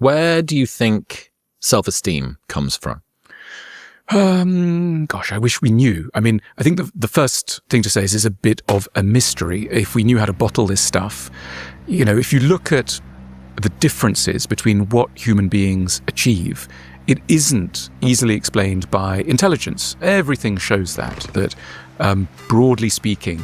Where do you think self-esteem comes from? Gosh, I wish we knew. I mean, I think the first thing to say is it's a bit of a mystery. If we knew how to bottle this stuff, if you look at the differences between what human beings achieve, it isn't easily explained by intelligence. Everything shows that broadly speaking,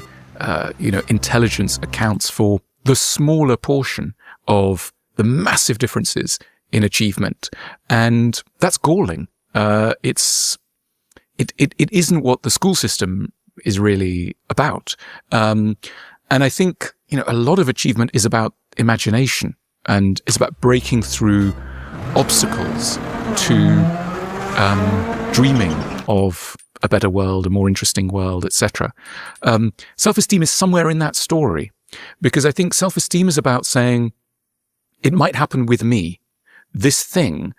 intelligence accounts for the smaller portion of the massive differences in achievement. And that's galling. It isn't what the school system is really about. And I think, a lot of achievement is about imagination and it's about breaking through obstacles to dreaming of a better world, a more interesting world, etc. Self-esteem is somewhere in that story because I think self-esteem is about saying, it might happen with me. This thing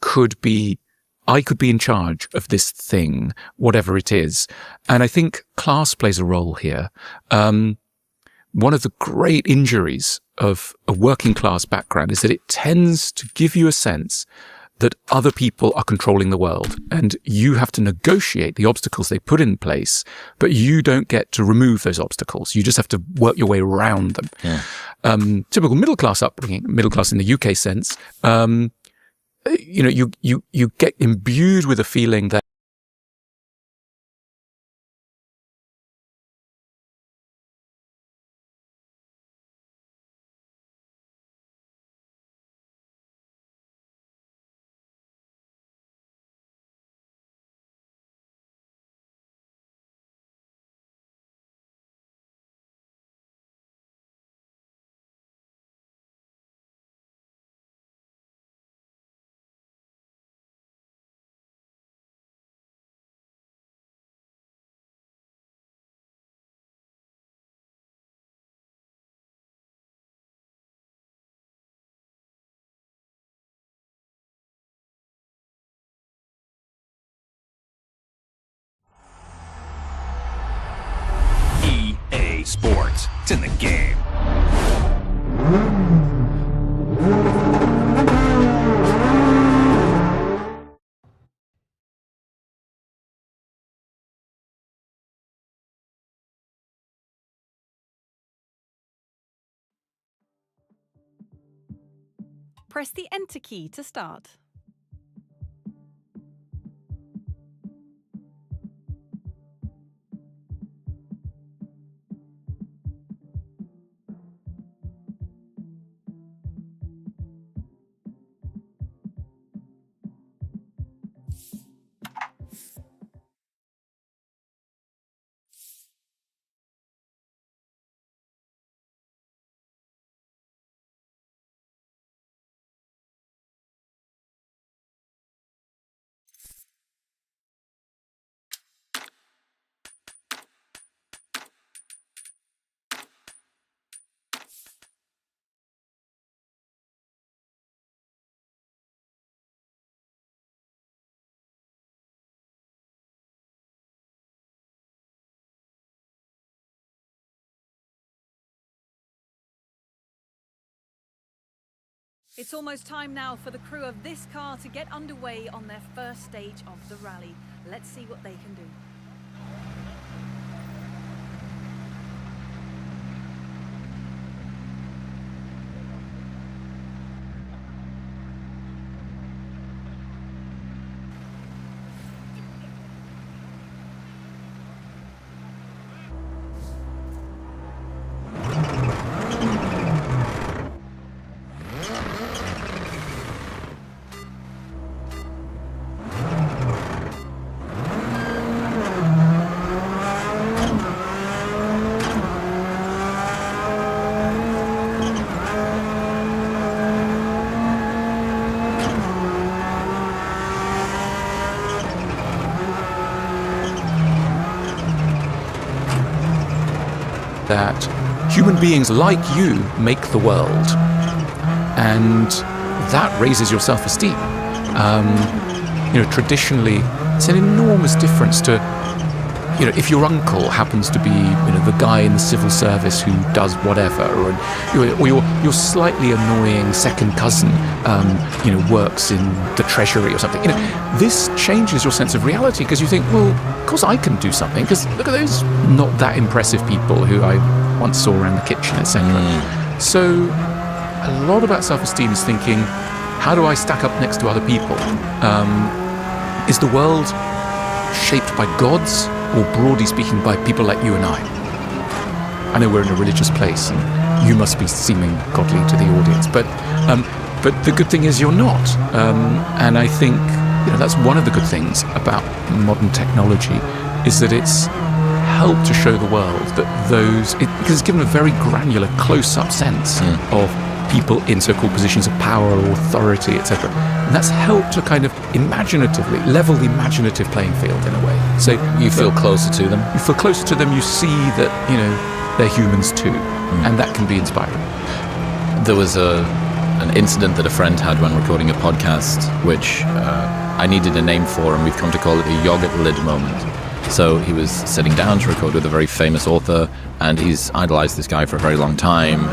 I could be in charge of this thing, whatever it is. And I think class plays a role here. One of the great injuries of a working class background is that it tends to give you a sense that other people are controlling the world and you have to negotiate the obstacles they put in place, but you don't get to remove those obstacles. You just have to work your way around them. Yeah. Typical middle class upbringing, middle class in the UK sense, you get imbued with a feeling that Sports. It's in the game. Press the Enter key to start. It's almost time now for the crew of this car to get underway on their first stage of the rally. Let's see what they can do. that human beings like you make the world, and that raises your self-esteem. Traditionally, it's an enormous difference to, if your uncle happens to be, the guy in the civil service who does whatever, or your slightly annoying second cousin, works in the treasury or something, this changes your sense of reality, because you think, well, of course I can do something, because look at those not that impressive people who I once saw around the kitchen, etc. So a lot about self-esteem is thinking, how do I stack up next to other people? Is the world shaped by gods, or broadly speaking by people like you and I? I know we're in a religious place and you must be seeming godly to the audience, but the good thing is you're not. And I think that's one of the good things about modern technology, is that it's helped to show the world that because it's given a very granular, close-up sense of people in so-called positions of power or authority, etc. And that's helped to kind of level the imaginative playing field in a way. So you feel closer to them? You feel closer to them, you see that, they're humans too. And that can be inspiring. There was an incident that a friend had when recording a podcast, which I needed a name for, and we've come to call it a yogurt lid moment. So he was sitting down to record with a very famous author, and he's idolized this guy for a very long time,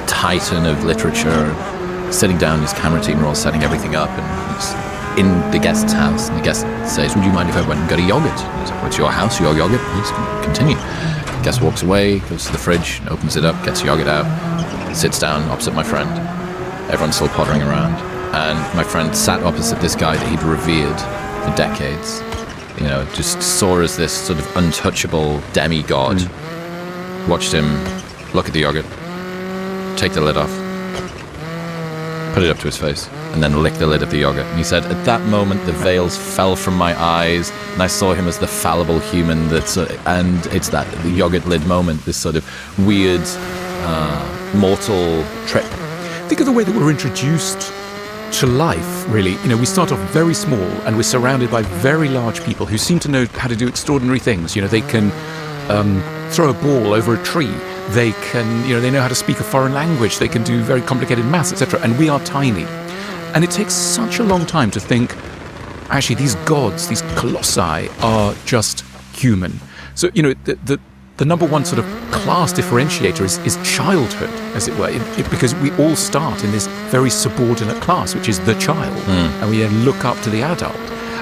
titan of literature. Sitting down, his camera team are all setting everything up, and he's in the guest's house, and the guest says, would you mind if I went and got a yogurt? And he's like, well, it's your house, your yogurt, please continue. The guest walks away, goes to the fridge, opens it up, gets yogurt out, sits down opposite my friend. Everyone's still pottering around, and my friend sat opposite this guy that he'd revered for decades. Just saw as this sort of untouchable demigod. Watched him look at the yogurt, take the lid off, put it up to his face, and then lick the lid of the yogurt. And he said, at that moment, the veils fell from my eyes, and I saw him as the fallible human and it's that the yogurt lid moment, this sort of weird, mortal trip. Think of the way that we're introduced to life, really. We start off very small, and we're surrounded by very large people who seem to know how to do extraordinary things. They can throw a ball over a tree. They can, they know how to speak a foreign language. They can do very complicated maths, etc. And we are tiny. And it takes such a long time to think, actually, these gods, these colossi, are just human. So, the number one sort of class differentiator is childhood, as it were, because we all start in this very subordinate class, which is the child, and we then look up to the adult.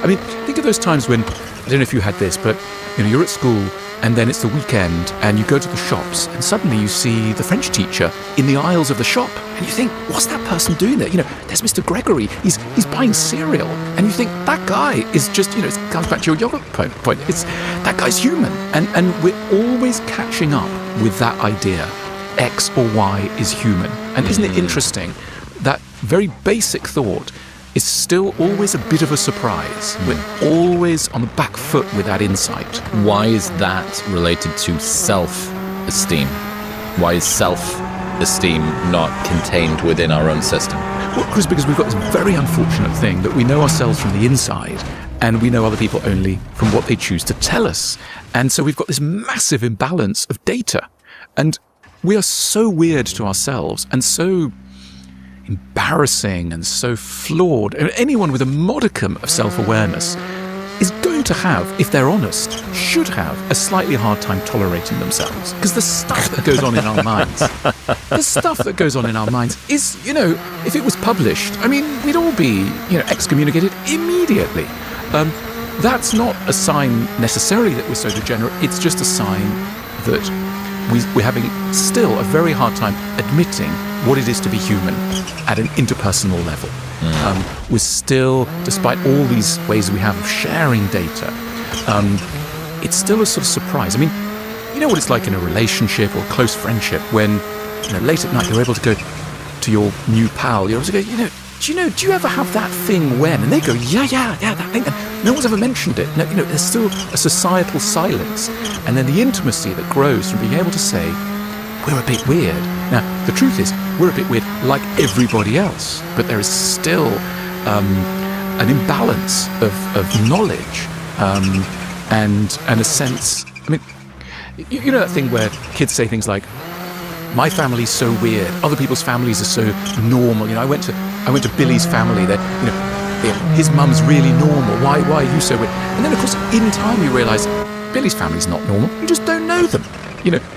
I mean, think of those times when, I don't know if you had this, but you're at school, and then it's the weekend, and you go to the shops, and suddenly you see the French teacher in the aisles of the shop, and you think, what's that person doing there? There's Mr. Gregory, he's buying cereal, and you think, that guy is just, it comes back to your yogurt point, that guy's human, and we're always catching up with that idea, X or Y is human. And isn't it interesting, that very basic thought is still always a bit of a surprise. We're always on the back foot with that insight. Why is that related to self-esteem? Why is self-esteem not contained within our own system? Well, Chris, because we've got this very unfortunate thing that we know ourselves from the inside, and we know other people only from what they choose to tell us. And so we've got this massive imbalance of data. And we are so weird to ourselves and so embarrassing and so flawed. Anyone with a modicum of self-awareness is going to have, if they're honest, should have a slightly hard time tolerating themselves. Because the stuff that goes on in our minds, is, if it was published, we'd all be, excommunicated immediately. That's not a sign necessarily that we're so degenerate. It's just a sign that we're having still a very hard time admitting what it is to be human at an interpersonal level. We're still, despite all these ways we have of sharing data, it's still a sort of surprise. You know what it's like in a relationship or a close friendship when, late at night you're able to go to your new pal, you're able to go, do you ever have that thing when? And they go, yeah, that thing. And no one's ever mentioned it. No, there's still a societal silence. And then the intimacy that grows from being able to say, we're a bit weird. Now, the truth is, we're a bit weird like everybody else. But there is still an imbalance of knowledge and a sense. You know that thing where kids say things like, my family's so weird, other people's families are so normal. I went to Billy's family. That his mum's really normal. Why are you so weird? And then of course in time you realise Billy's family's not normal. You just don't know them.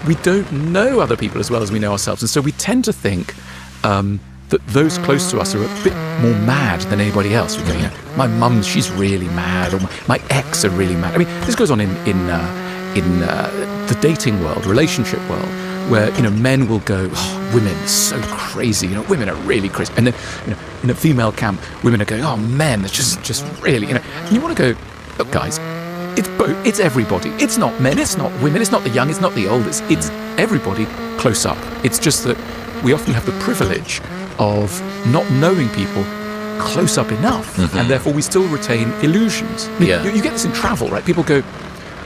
We don't know other people as well as we know ourselves. And so we tend to think that those close to us are a bit more mad than anybody else. We go, my mum, she's really mad, or my ex are really mad. I mean, this goes on in the dating world, relationship world, where men will go, women are so crazy. Women are really crazy. And then in a female camp, women are going, oh, men are just really. And you want to go, look, guys, it's both. It's everybody. It's not men. It's not women. It's not the young. It's not the old. It's everybody close up. It's just that we often have the privilege of not knowing people close up enough, and therefore we still retain illusions. You get this in travel, right? People go,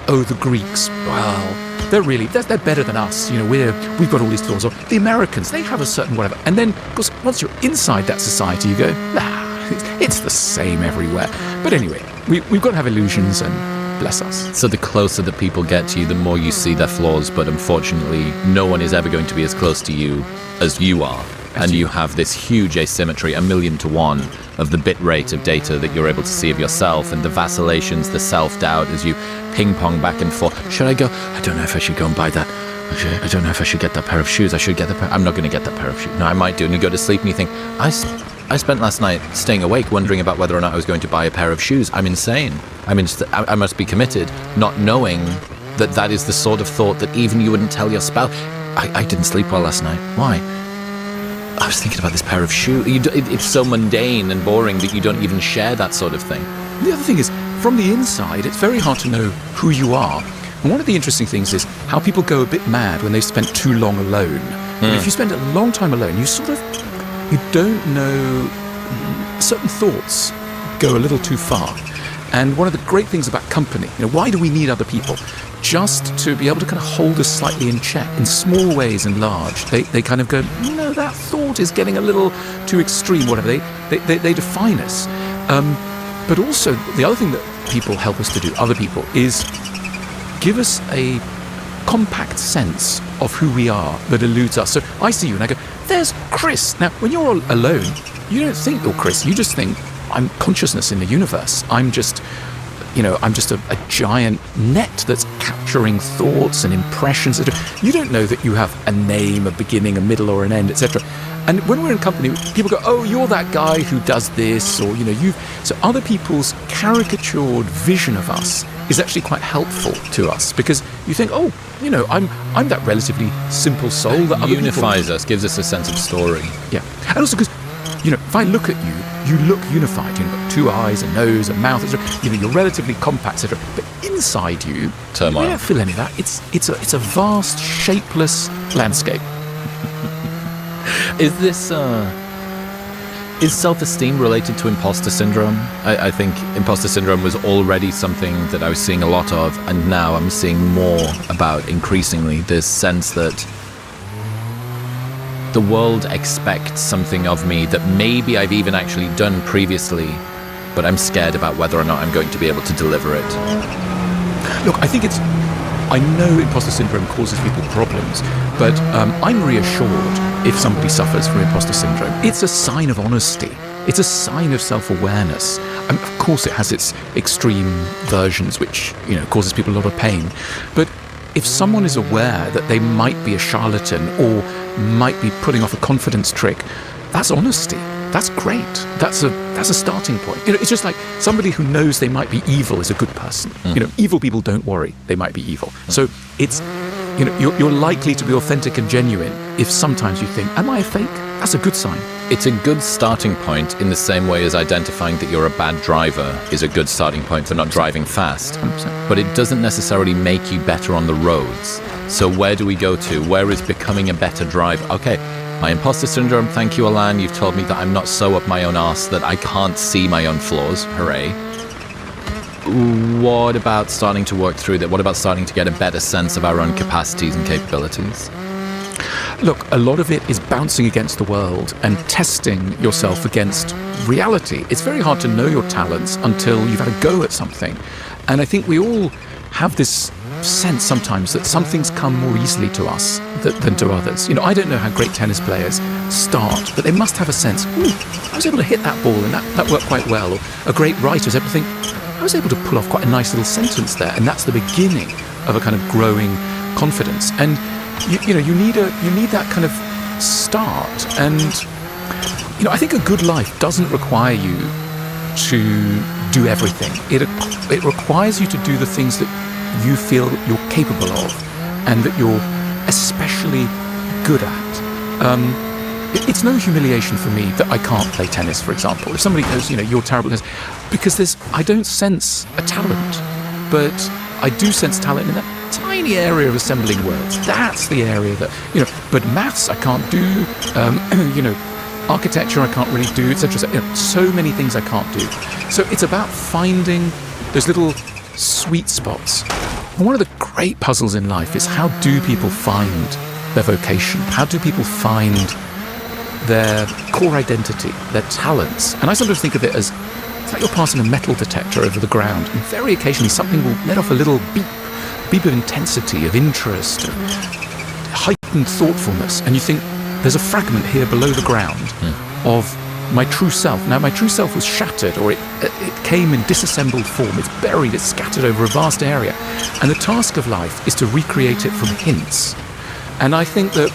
oh, the Greeks, well, they're better than us. We've got all these laws. Or the Americans, they have a certain whatever. And then, of course, once you're inside that society, you go, it's the same everywhere. But anyway, we've got to have illusions, and bless us. So the closer that people get to you, the more you see their flaws, but unfortunately, no one is ever going to be as close to you as you are. And you have this huge asymmetry, 1,000,000 to 1, of the bit rate of data that you're able to see of yourself, and the vacillations, the self-doubt as you ping-pong back and forth. Should I go? I don't know if I should go and buy that. Okay, I don't know if I should get that pair of shoes. I should get I'm not going to get that pair of shoes. No, I might do. And you go to sleep and you think, I spent last night staying awake wondering about whether or not I was going to buy a pair of shoes. I'm insane. I must be committed, not knowing that is the sort of thought that even you wouldn't tell your spouse. I didn't sleep well last night. Why? I was thinking about this pair of shoes. It's so mundane and boring that you don't even share that sort of thing. The other thing is, from the inside, it's very hard to know who you are. And one of the interesting things is how people go a bit mad when they've spent too long alone. And if you spend a long time alone, you don't know, certain thoughts go a little too far. And one of the great things about company, why do we need other people? Just to be able to kind of hold us slightly in check in small ways and large. They kind of go, that thought is getting a little too extreme, whatever. They define us. But also, the other thing that people help us to do, other people, is give us a compact sense of who we are that eludes us. So I see you and I go, there's Chris. Now, when you're alone, you don't think you're Chris. You just think, I'm consciousness in the universe. I'm just a giant net that's capturing thoughts and impressions. You don't know that you have a name, a beginning, a middle, or an end, etc. And when we're in company, people go, oh, you're that guy who does this, or, So other people's caricatured vision of us is actually quite helpful to us, because you think, oh, I'm that relatively simple soul that other unifies us, gives us a sense of story. Yeah. And also because, if I look at you, you look unified. You've got 2 eyes, a nose, a mouth, etc. You're relatively compact, etc. But inside you, turmoil. You don't feel any of that. It's a vast, shapeless landscape. Is this is self-esteem related to imposter syndrome? I think imposter syndrome was already something that I was seeing a lot of, and now I'm seeing more about increasingly this sense that the world expects something of me that maybe I've even actually done previously, but I'm scared about whether or not I'm going to be able to deliver it. Look, I know imposter syndrome causes people problems, but I'm reassured if somebody suffers from imposter syndrome. It's a sign of honesty. It's a sign of self-awareness. Of course, it has its extreme versions, which causes people a lot of pain. But if someone is aware that they might be a charlatan or might be putting off a confidence trick, that's honesty. That's great. That's a starting point. It's just like somebody who knows they might be evil is a good person. Evil people don't worry they might be evil. So it's you're likely to be authentic and genuine if sometimes you think, am I a fake? That's a good sign. It's a good starting point in the same way as identifying that you're a bad driver is a good starting point for not driving fast. 100%. But it doesn't necessarily make you better on the roads. So where do we go to? Where is becoming a better driver? Okay, my imposter syndrome, thank you, Alan. You've told me that I'm not so up my own arse that I can't see my own flaws. Hooray. What about starting to work through that? What about starting to get a better sense of our own capacities and capabilities? Look, a lot of it is bouncing against the world and testing yourself against reality. It's very hard to know your talents until you've had a go at something. And I think we all have this sense sometimes that some things come more easily to us than to others. I don't know how great tennis players start, but they must have a sense, I was able to hit that ball and that worked quite well. Or a great writer is able to think, I was able to pull off quite a nice little sentence there, and that's the beginning of a kind of growing confidence. And you need that kind of start. And I think a good life doesn't require you to do everything. It requires you to do the things that you feel you're capable of and that you're especially good at. It's no humiliation for me that I can't play tennis, for example. If somebody goes, you're terrible at tennis, because I don't sense a talent, but I do sense talent in that tiny area of assembling words. That's the area that, but maths I can't do, architecture I can't really do, etc. So many things I can't do. So it's about finding those little sweet spots. And one of the great puzzles in life is, how do people find their vocation? How do people find their core identity, their talents? And I sometimes think of it as, it's like you're passing a metal detector over the ground, and very occasionally something will let off a little beep of intensity, of interest, of heightened thoughtfulness, and you think, there's a fragment here below the ground of my true self. Now, my true self was shattered, or it came in disassembled form. It's buried, it's scattered over a vast area. And the task of life is to recreate it from hints. And I think that,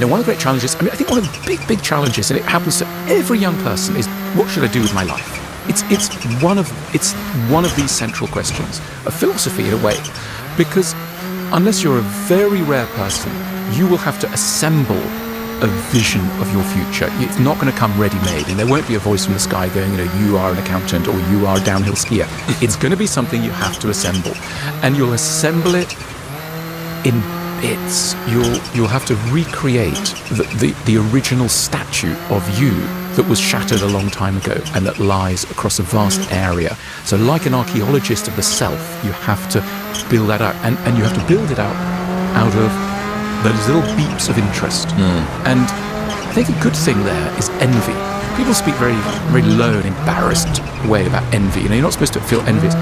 one of the great challenges, I think one of the big challenges, and it happens to every young person, is, what should I do with my life? It's one of these central questions of philosophy, in a way, because unless you're a very rare person, you will have to assemble a vision of your future. It's not going to come ready-made, and there won't be a voice from the sky going, you are an accountant or you are a downhill skier. It's going to be something you have to assemble, and you'll assemble it in bits. You'll have to recreate the original statue of you that was shattered a long time ago and that lies across a vast area. So like an archaeologist of the self, you have to build that out, and you have to build it out of those little beeps of interest. And I think a good thing there is envy. People speak very, very low and embarrassed way about envy. You're not supposed to feel envious.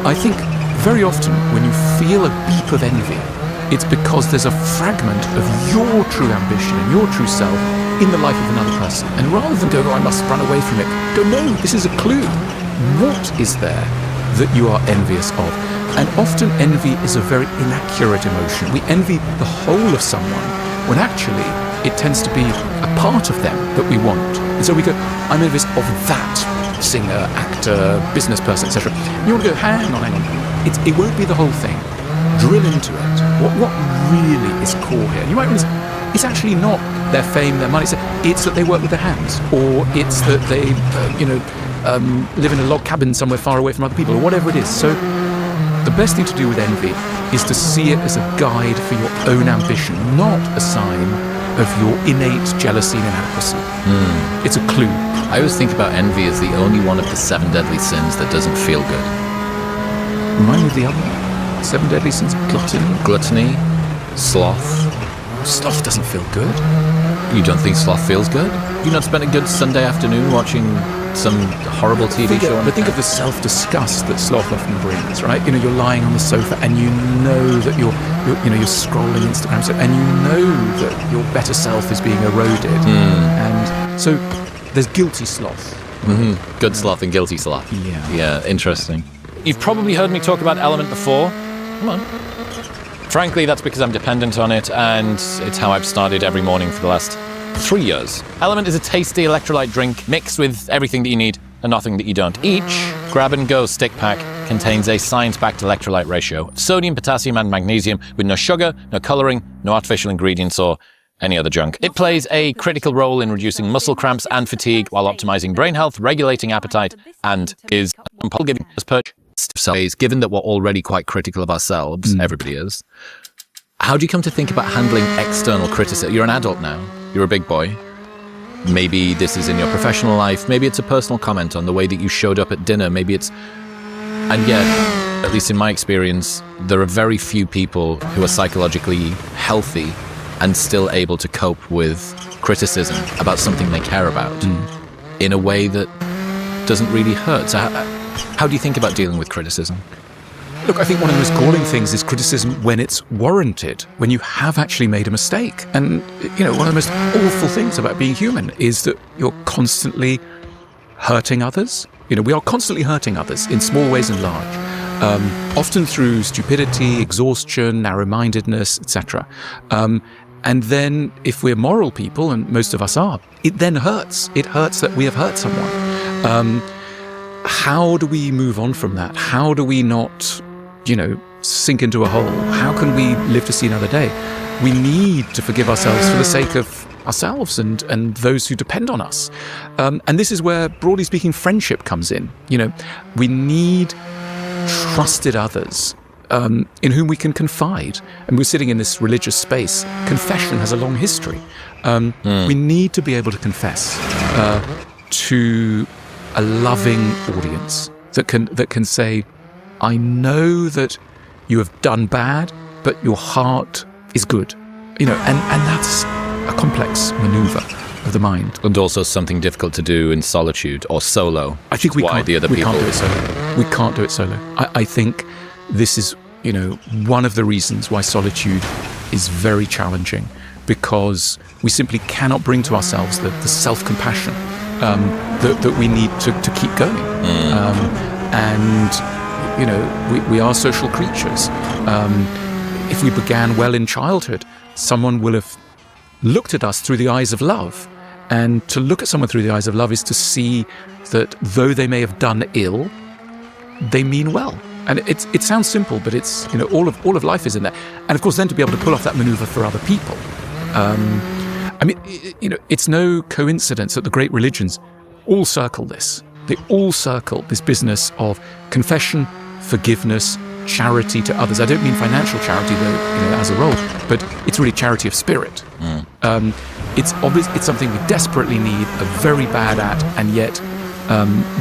I think very often when you feel a beep of envy, it's because there's a fragment of your true ambition and your true self in the life of another person. And rather than go, I must run away from it, go, no, this is a clue. What is there that you are envious of? And often envy is a very inaccurate emotion. We envy the whole of someone when actually it tends to be a part of them that we want. And so we go, I'm envious of that singer, actor, business person, etc. You want to go, hang on. It won't be the whole thing. Drill into it. What really is core here? And you might realize it's actually not their fame, their money. It's that they work with their hands, or it's that they, live in a log cabin somewhere far away from other people, or whatever it is. So the best thing to do with envy is to see it as a guide for your own ambition, not a sign of your innate jealousy and inadequacy. It's a clue. I always think about envy as the only one of the 7 deadly sins that doesn't feel good. Remind me of the other 7 deadly sins. Gluttony, sloth. Sloth doesn't feel good. You don't think sloth feels good? You not spent a good Sunday afternoon watching some horrible TV show? But think of the self-disgust that sloth often brings, right? You're lying on the sofa and you know that you're scrolling Instagram, and you know that your better self is being eroded. And so there's guilty sloth. Good sloth and guilty sloth. Yeah, interesting. You've probably heard me talk about Element before. Come on. Frankly, that's because I'm dependent on it, and it's how I've started every morning for the last 3 years. Element is a tasty electrolyte drink mixed with everything that you need and nothing that you don't. Each grab-and-go stick pack contains a science-backed electrolyte ratio of sodium, potassium, and magnesium with no sugar, no coloring, no artificial ingredients, or any other junk. It plays a critical role in reducing muscle cramps and fatigue while optimizing brain health, regulating appetite, and is giving us purchase. Given that we're already quite critical of ourselves, everybody is, how do you come to think about handling external criticism? You're an adult now. You're a big boy. Maybe this is in your professional life. Maybe it's a personal comment on the way that you showed up at dinner. Maybe it's... And yet, at least in my experience, there are very few people who are psychologically healthy and still able to cope with criticism about something they care about in a way that doesn't really hurt. So how do you think about dealing with criticism? Look, I think one of the most galling things is criticism when it's warranted, when you have actually made a mistake. And, one of the most awful things about being human is that you're constantly hurting others. We are constantly hurting others in small ways and large, often through stupidity, exhaustion, narrow-mindedness, etc. And then if we're moral people, and most of us are, it then hurts. It hurts that we have hurt someone. How do we move on from that? How do we not, sink into a hole? How can we live to see another day? We need to forgive ourselves for the sake of ourselves and those who depend on us. And this is where, broadly speaking, friendship comes in. We need trusted others in whom we can confide. And we're sitting in this religious space. Confession has a long history. We need to be able to confess to a loving audience that can say, I know that you have done bad, but your heart is good. And that's a complex maneuver of the mind. And also something difficult to do in solitude or solo. I think we can't do it solo. We can't do it solo. I think this is, one of the reasons why solitude is very challenging, because we simply cannot bring to ourselves the self-compassion that we need to keep going. We are social creatures. If we began well in childhood, someone will have looked at us through the eyes of love. And to look at someone through the eyes of love is to see that though they may have done ill, they mean well. And it sounds simple, but it's, all of life is in there. And of course, then to be able to pull off that maneuver for other people. It's no coincidence that the great religions all circle this. They all circle this business of confession, forgiveness, charity to others. I don't mean financial charity, though, as a role, but it's really charity of spirit. It's obvious. It's something we desperately need, are very bad at, and yet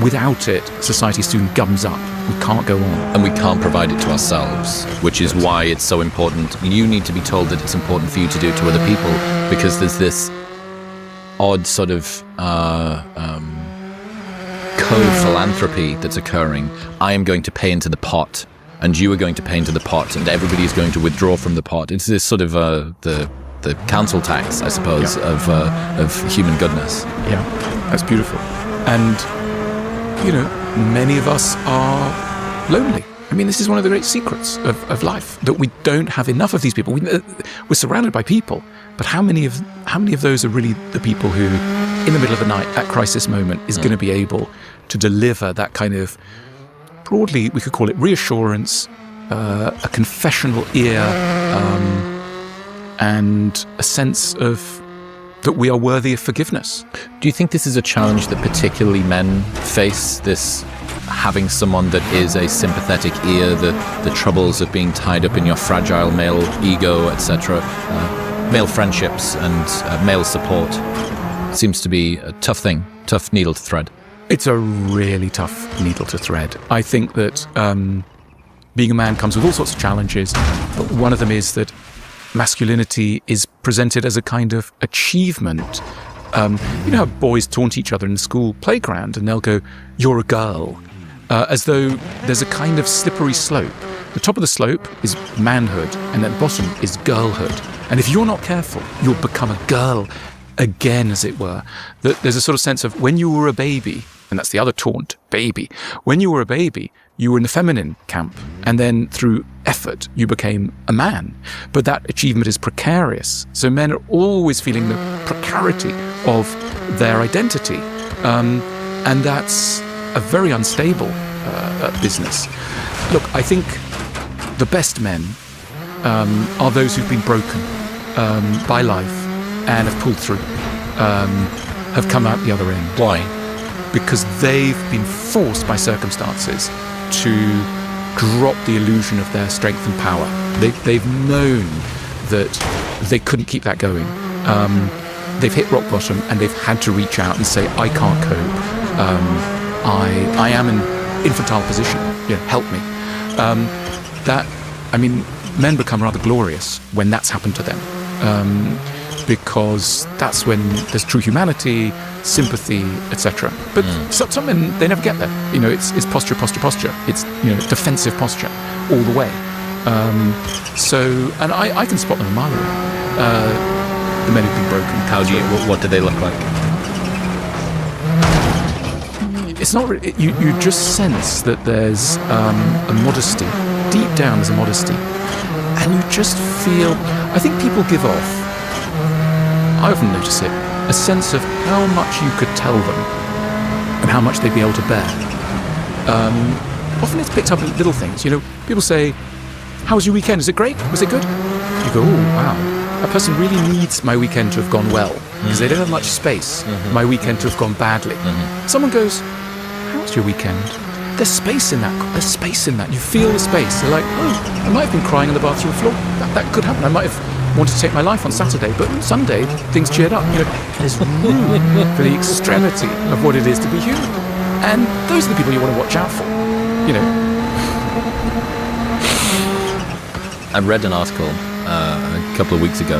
without it, society soon gums up. We can't go on. And we can't provide it to ourselves, which is why it's so important. You need to be told that it's important for you to do it to other people, because there's this odd sort of co-philanthropy that's occurring. I am going to pay into the pot, and you are going to pay into the pot, and everybody is going to withdraw from the pot. It's this sort of the council tax, I suppose, of human goodness. Yeah, that's beautiful. And, many of us are lonely. This is one of the great secrets of life, that we don't have enough of these people. We're surrounded by people, but how many of those are really the people who, in the middle of the night, that crisis moment, is going to be able to deliver that kind of, broadly, we could call it reassurance, a confessional ear, and a sense of that we are worthy of forgiveness. Do you think this is a challenge that particularly men face, this having someone that is a sympathetic ear, the troubles of being tied up in your fragile male ego, etc., male friendships and male support? Seems to be a tough thing, tough needle to thread. It's a really tough needle to thread. I think that being a man comes with all sorts of challenges, but one of them is that masculinity is presented as a kind of achievement. How boys taunt each other in the school playground, and they'll go, "You're a girl," as though there's a kind of slippery slope. The top of the slope is manhood, and at the bottom is girlhood. And if you're not careful, you'll become a girl again, as it were. There's a sort of sense of when you were a baby, and that's the other taunt, baby. When you were a baby, you were in the feminine camp, and then through effort, you became a man. But that achievement is precarious. So men are always feeling the precarity of their identity. And that's a very unstable business. Look, I think the best men are those who've been broken by life and have pulled through, have come out the other end. Why? Because they've been forced by circumstances to drop the illusion of their strength and power. They've known that they couldn't keep that going. They've hit rock bottom, and they've had to reach out and say, I can't cope. I am in an infantile position. Help me. Men become rather glorious when that's happened to them. Because that's when there's true humanity, sympathy, etc. But some men, they never get there. It's posture. It's defensive posture all the way. And I can spot them a mile away. The men who've been broken. What do they look like? it's not really, you just sense that there's a modesty. Deep down there's a modesty. And you just feel, I think people give off, I often notice it, a sense of how much you could tell them and how much they'd be able to bear. Often it's picked up in little things. People say, how was your weekend? Is it great? Was it good? You go, oh, wow. That person really needs my weekend to have gone well because they don't have much space. My weekend to have gone badly. Someone goes, how was your weekend? There's space in that. There's space in that. You feel the space. They're like, oh, I might have been crying on the bathroom floor. That could happen. I might have wanted to take my life on Saturday, but on Sunday, things cheered up. There's room for the extremity of what it is to be human. And those are the people you want to watch out for. I read an article a couple of weeks ago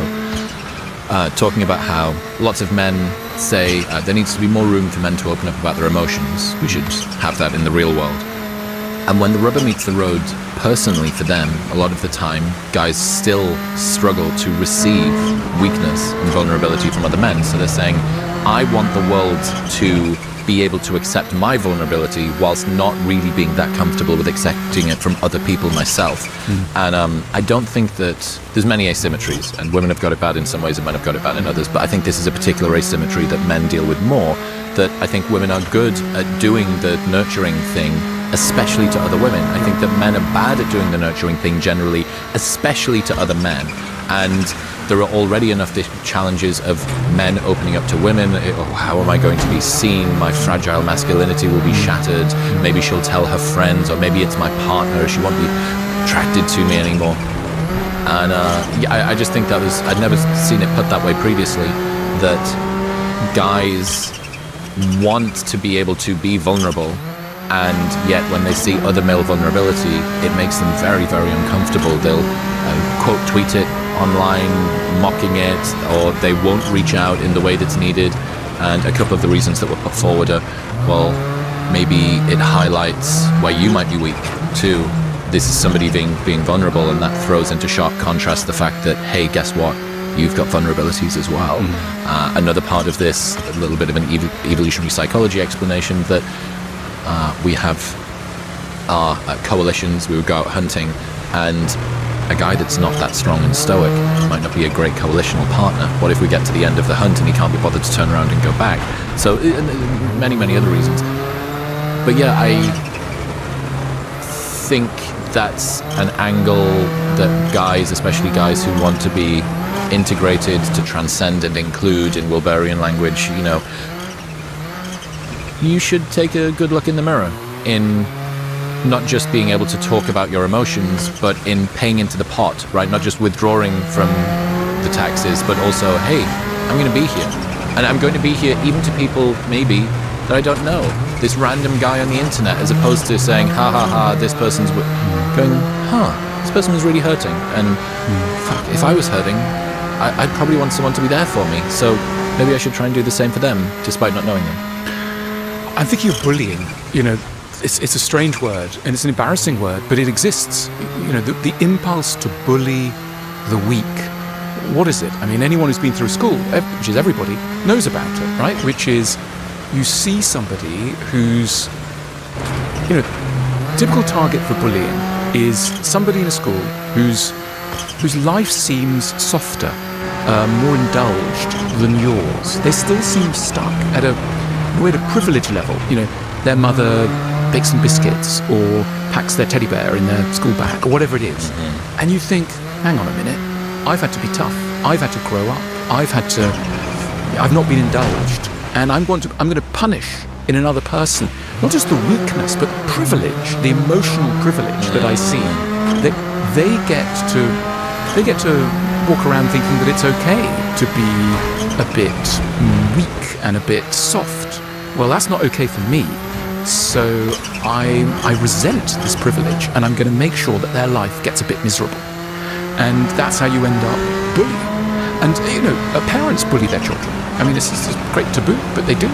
talking about how lots of men say there needs to be more room for men to open up about their emotions. We should have that in the real world. And when the rubber meets the road, personally for them, a lot of the time, guys still struggle to receive weakness and vulnerability from other men. So they're saying, I want the world to be able to accept my vulnerability whilst not really being that comfortable with accepting it from other people myself. And I don't think that there's many asymmetries, and women have got it bad in some ways and men have got it bad in others, but I think this is a particular asymmetry that men deal with more, that I think women are good at doing the nurturing thing, especially to other women. I think that men are bad at doing the nurturing thing generally, especially to other men. And there are already enough challenges of men opening up to women. How am I going to be seen? My fragile masculinity will be shattered. Maybe she'll tell her friends, or maybe it's my partner. She won't be attracted to me anymore. And I just think I'd never seen it put that way previously, that guys want to be able to be vulnerable, and yet when they see other male vulnerability, it makes them very, very uncomfortable. They'll quote tweet it online, mocking it, or they won't reach out in the way that's needed. And a couple of the reasons that were put forward are, well, maybe it highlights where you might be weak too. This is somebody being vulnerable, and that throws into sharp contrast the fact that, hey, guess what? You've got vulnerabilities as well. Another part of this, a little bit of an evolutionary psychology explanation, that we have our coalitions. We would go out hunting, and a guy that's not that strong and stoic might not be a great coalitional partner. What if we get to the end of the hunt and he can't be bothered to turn around and go back? So many, many other reasons. But yeah, I think that's an angle that guys, especially guys who want to be integrated, to transcend and include in Wilberian language, you should take a good look in the mirror in not just being able to talk about your emotions, but in paying into the pot, right? Not just withdrawing from the taxes, but also, hey, I'm going to be here. And I'm going to be here even to people, maybe, that I don't know. This random guy on the internet, as opposed to saying, ha ha ha, this person's going, this person was really hurting. And fuck, if I was hurting, I'd probably want someone to be there for me. So maybe I should try and do the same for them, despite not knowing them. I'm thinking of bullying. It's a strange word, and it's an embarrassing word, but it exists. The impulse to bully the weak. What is it? I mean, anyone who's been through school, which is everybody, knows about it, right? Which is, you see somebody who's, typical target for bullying is somebody in a school whose life seems softer, more indulged than yours. They still seem stuck at a privilege level. Their mother bakes some biscuits or packs their teddy bear in their school bag or whatever it is. And you think, hang on a minute, I've had to be tough. I've had to grow up. I've not been indulged. And I'm going to punish in another person, not just the weakness, but the privilege, the emotional privilege that I see. They get to walk around thinking that it's okay to be a bit weak and a bit soft. Well, that's not okay for me. So I resent this privilege, and I'm going to make sure that their life gets a bit miserable. And that's how you end up bullying. And, parents bully their children. I mean, this is great taboo, but they do.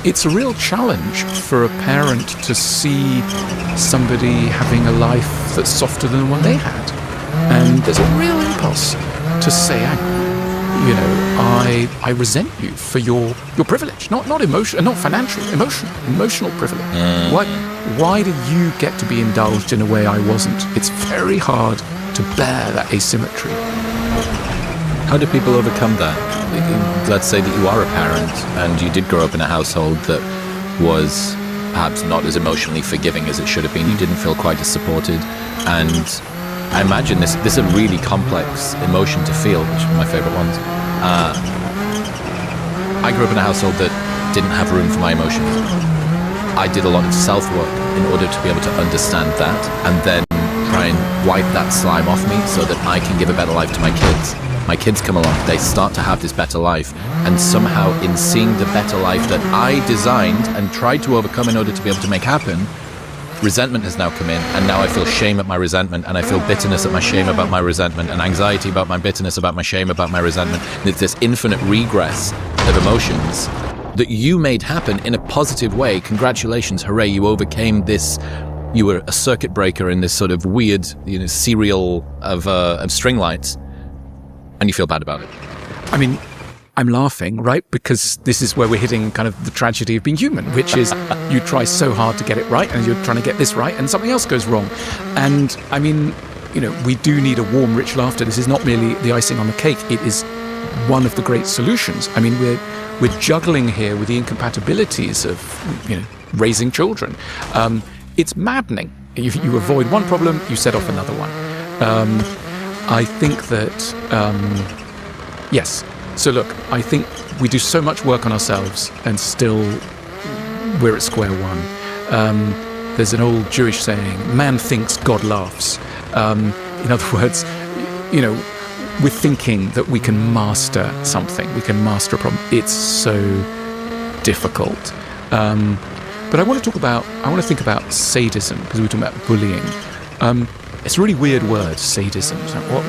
It's a real challenge for a parent to see somebody having a life that's softer than the one they had. And there's a real impulse to say, hang on, I resent you for your privilege, not financial, emotional privilege. Why do you get to be indulged in a way I wasn't? It's very hard to bear that asymmetry. How do people overcome that? Let's say that you are a parent and you did grow up in a household that was perhaps not as emotionally forgiving as it should have been. You didn't feel quite as supported, and I imagine this is a really complex emotion to feel, which is my favorite ones. I grew up in a household that didn't have room for my emotions. I did a lot of self-work in order to be able to understand that and then try and wipe that slime off me so that I can give a better life to my kids. My kids come along, they start to have this better life, and somehow in seeing the better life that I designed and tried to overcome in order to be able to make happen, resentment has now come in, and now I feel shame at my resentment, and I feel bitterness at my shame about my resentment, and anxiety about my bitterness about my shame about my resentment. And it's this infinite regress of emotions that you made happen in a positive way. Congratulations, hooray, you overcame this. You were a circuit breaker in this sort of weird, serial of string lights, and you feel bad about it. I mean, I'm laughing, right? Because this is where we're hitting kind of the tragedy of being human, which is you try so hard to get it right and you're trying to get this right and something else goes wrong. And I mean, we do need a warm, rich laughter. This is not merely the icing on the cake. It is one of the great solutions. I mean, we're juggling here with the incompatibilities of, raising children. It's maddening. You avoid one problem, you set off another one. I think that, yes. So look, I think we do so much work on ourselves and still we're at square one. There's an old Jewish saying, man thinks, God laughs. In other words, we're thinking that we can master something, we can master a problem. It's so difficult. But I want to think about sadism, because we were talking about bullying. It's a really weird word, sadism.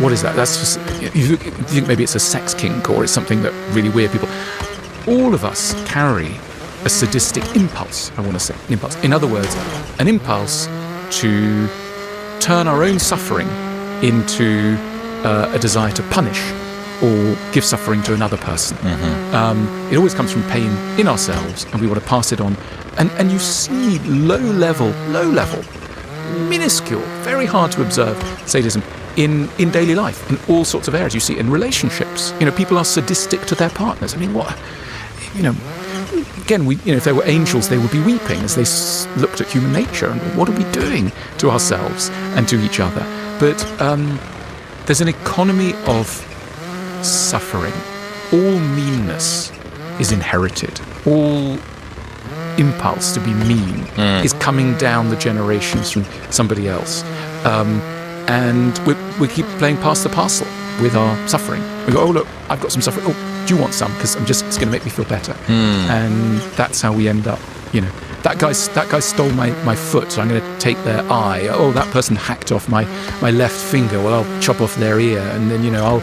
What is that? That's just, you think maybe it's a sex kink or it's something that really weird people. All of us carry a sadistic impulse, I want to say, an impulse. In other words, an impulse to turn our own suffering into a desire to punish or give suffering to another person. Mm-hmm. It always comes from pain in ourselves, and we want to pass it on. And you see low level, minuscule, very hard to observe sadism in daily life, in all sorts of areas. You see it in relationships. People are sadistic to their partners. I mean, what? Again, if they were angels, they would be weeping as they looked at human nature and what are we doing to ourselves and to each other? But there's an economy of suffering. All meanness is inherited. All impulse to be mean is coming down the generations from somebody else. And we keep playing pass the parcel with our suffering. We go, oh, look, I've got some suffering. Oh, do you want some? Because it's going to make me feel better. And that's how we end up, That guy stole my foot, so I'm going to take their eye. Oh, that person hacked off my left finger. Well, I'll chop off their ear, and then, I'll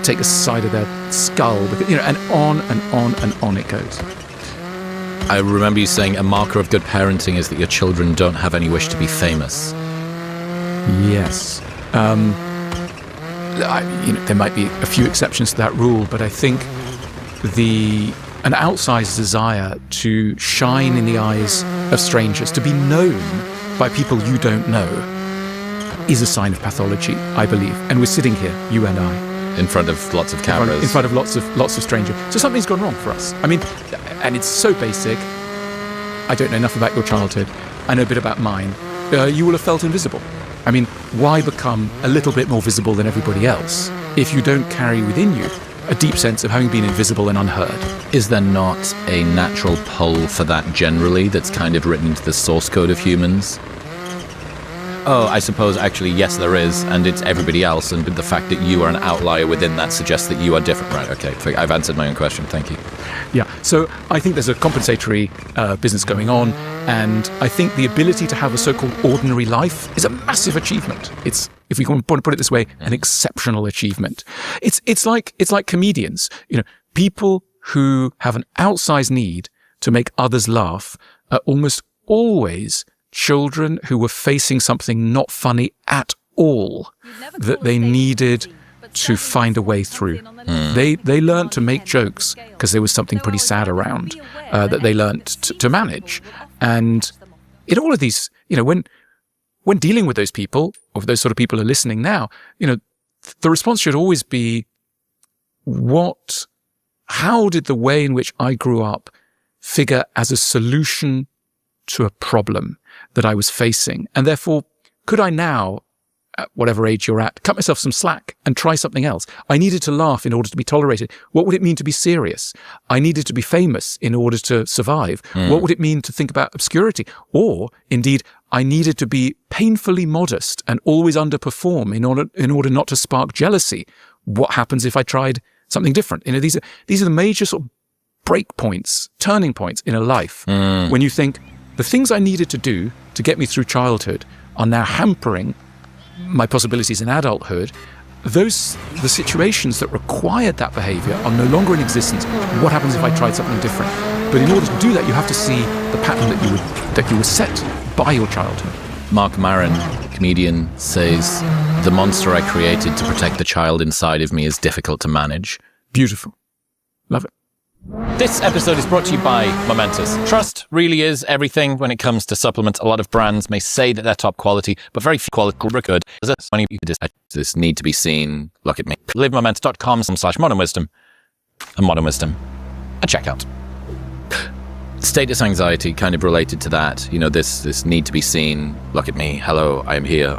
take a side of their skull. Because, and on and on and on it goes. I remember you saying a marker of good parenting is that your children don't have any wish to be famous. Yes. There might be a few exceptions to that rule, but I think an outsized desire to shine in the eyes of strangers, to be known by people you don't know, is a sign of pathology, I believe. And we're sitting here, you and I, in front of lots of cameras, in front of lots of strangers. So something's gone wrong for us. I mean, and it's so basic. I don't know enough about your childhood. I know a bit about mine. You will have felt invisible. I mean, why become a little bit more visible than everybody else if you don't carry within you a deep sense of having been invisible and unheard? Is there not a natural pull for that generally that's kind of written into the source code of humans? Oh, I suppose actually, yes, there is, and it's everybody else, and the fact that you are an outlier within that suggests that you are different. Right, okay, I've answered my own question, thank you. Yeah, so I think there's a compensatory business going on, and I think the ability to have a so-called ordinary life is a massive achievement. It's, if we want to put it this way, an exceptional achievement. It's like comedians, people who have an outsized need to make others laugh are almost always children who were facing something not funny at all, that they needed to find a way through. They learned to make jokes because there was something pretty sad around that they learned to manage. And in all of these, when dealing with those people, or those sort of people are listening now, the response should always be, how did the way in which I grew up figure as a solution to a problem that I was facing? And therefore, could I now, at whatever age you're at, cut myself some slack and try something else? I needed to laugh in order to be tolerated. What would it mean to be serious? I needed to be famous in order to survive. What would it mean to think about obscurity? Or, indeed, I needed to be painfully modest and always underperform in order not to spark jealousy. What happens if I tried something different? These are the major sort of break points, turning points in a life, when you think the things I needed to do to get me through childhood are now hampering my possibilities in adulthood. The situations that required that behavior are no longer in existence. What happens if I tried something different? But in order to do that, you have to see the pattern that you were set by your childhood. Mark Maron, comedian, says, "The monster I created to protect the child inside of me is difficult to manage." Beautiful. Love it. This episode is brought to you by Momentous. Trust really is everything when it comes to supplements. A lot of brands may say that they're top quality, but very few quality are good. This need to be seen. Look at me. livemomentous.com/modernwisdom and Modern Wisdom at checkout. Status anxiety, kind of related to that. This need to be seen. Look at me. Hello, I am here.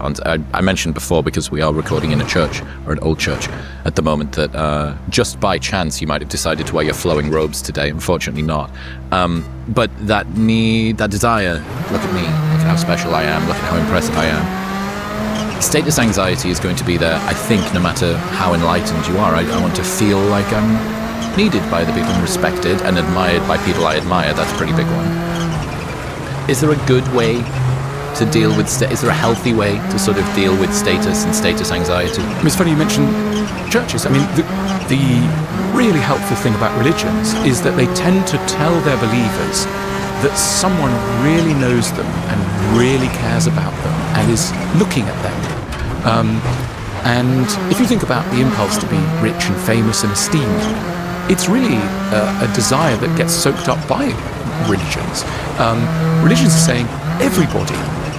I mentioned before, because we are recording in a church, or an old church at the moment, that just by chance you might have decided to wear your flowing robes today. Unfortunately not. But that need, that desire, look at me. Look at how special I am. Look at how impressive I am. Status anxiety is going to be there, I think, no matter how enlightened you are. I want to feel like I'm needed by the people, and respected and admired by people I admire. That's a pretty big one. Is there a good way to deal with is there a healthy way to sort of deal with status and status anxiety? It's funny you mentioned churches. The really helpful thing about religions is that they tend to tell their believers that someone really knows them and really cares about them and is looking at them. And if you think about the impulse to be rich and famous and esteemed, it's really a desire that gets soaked up by religions. Religions are saying everybody,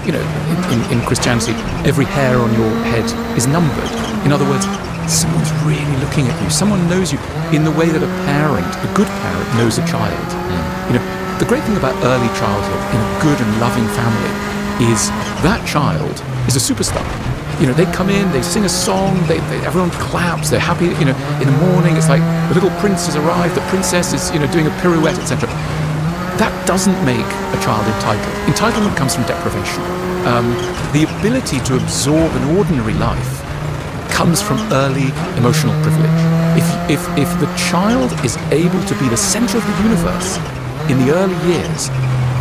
in Christianity, every hair on your head is numbered. In other words, someone's really looking at you. Someone knows you in the way that a good parent knows a child. The great thing about early childhood in a good and loving family is that child is a superstar. They come in, they sing a song, everyone claps, they're happy. In the morning, it's like the little prince has arrived, the princess is, doing a pirouette, etc. That doesn't make a child entitled. Entitlement comes from deprivation. The ability to absorb an ordinary life comes from early emotional privilege. If the child is able to be the center of the universe in the early years,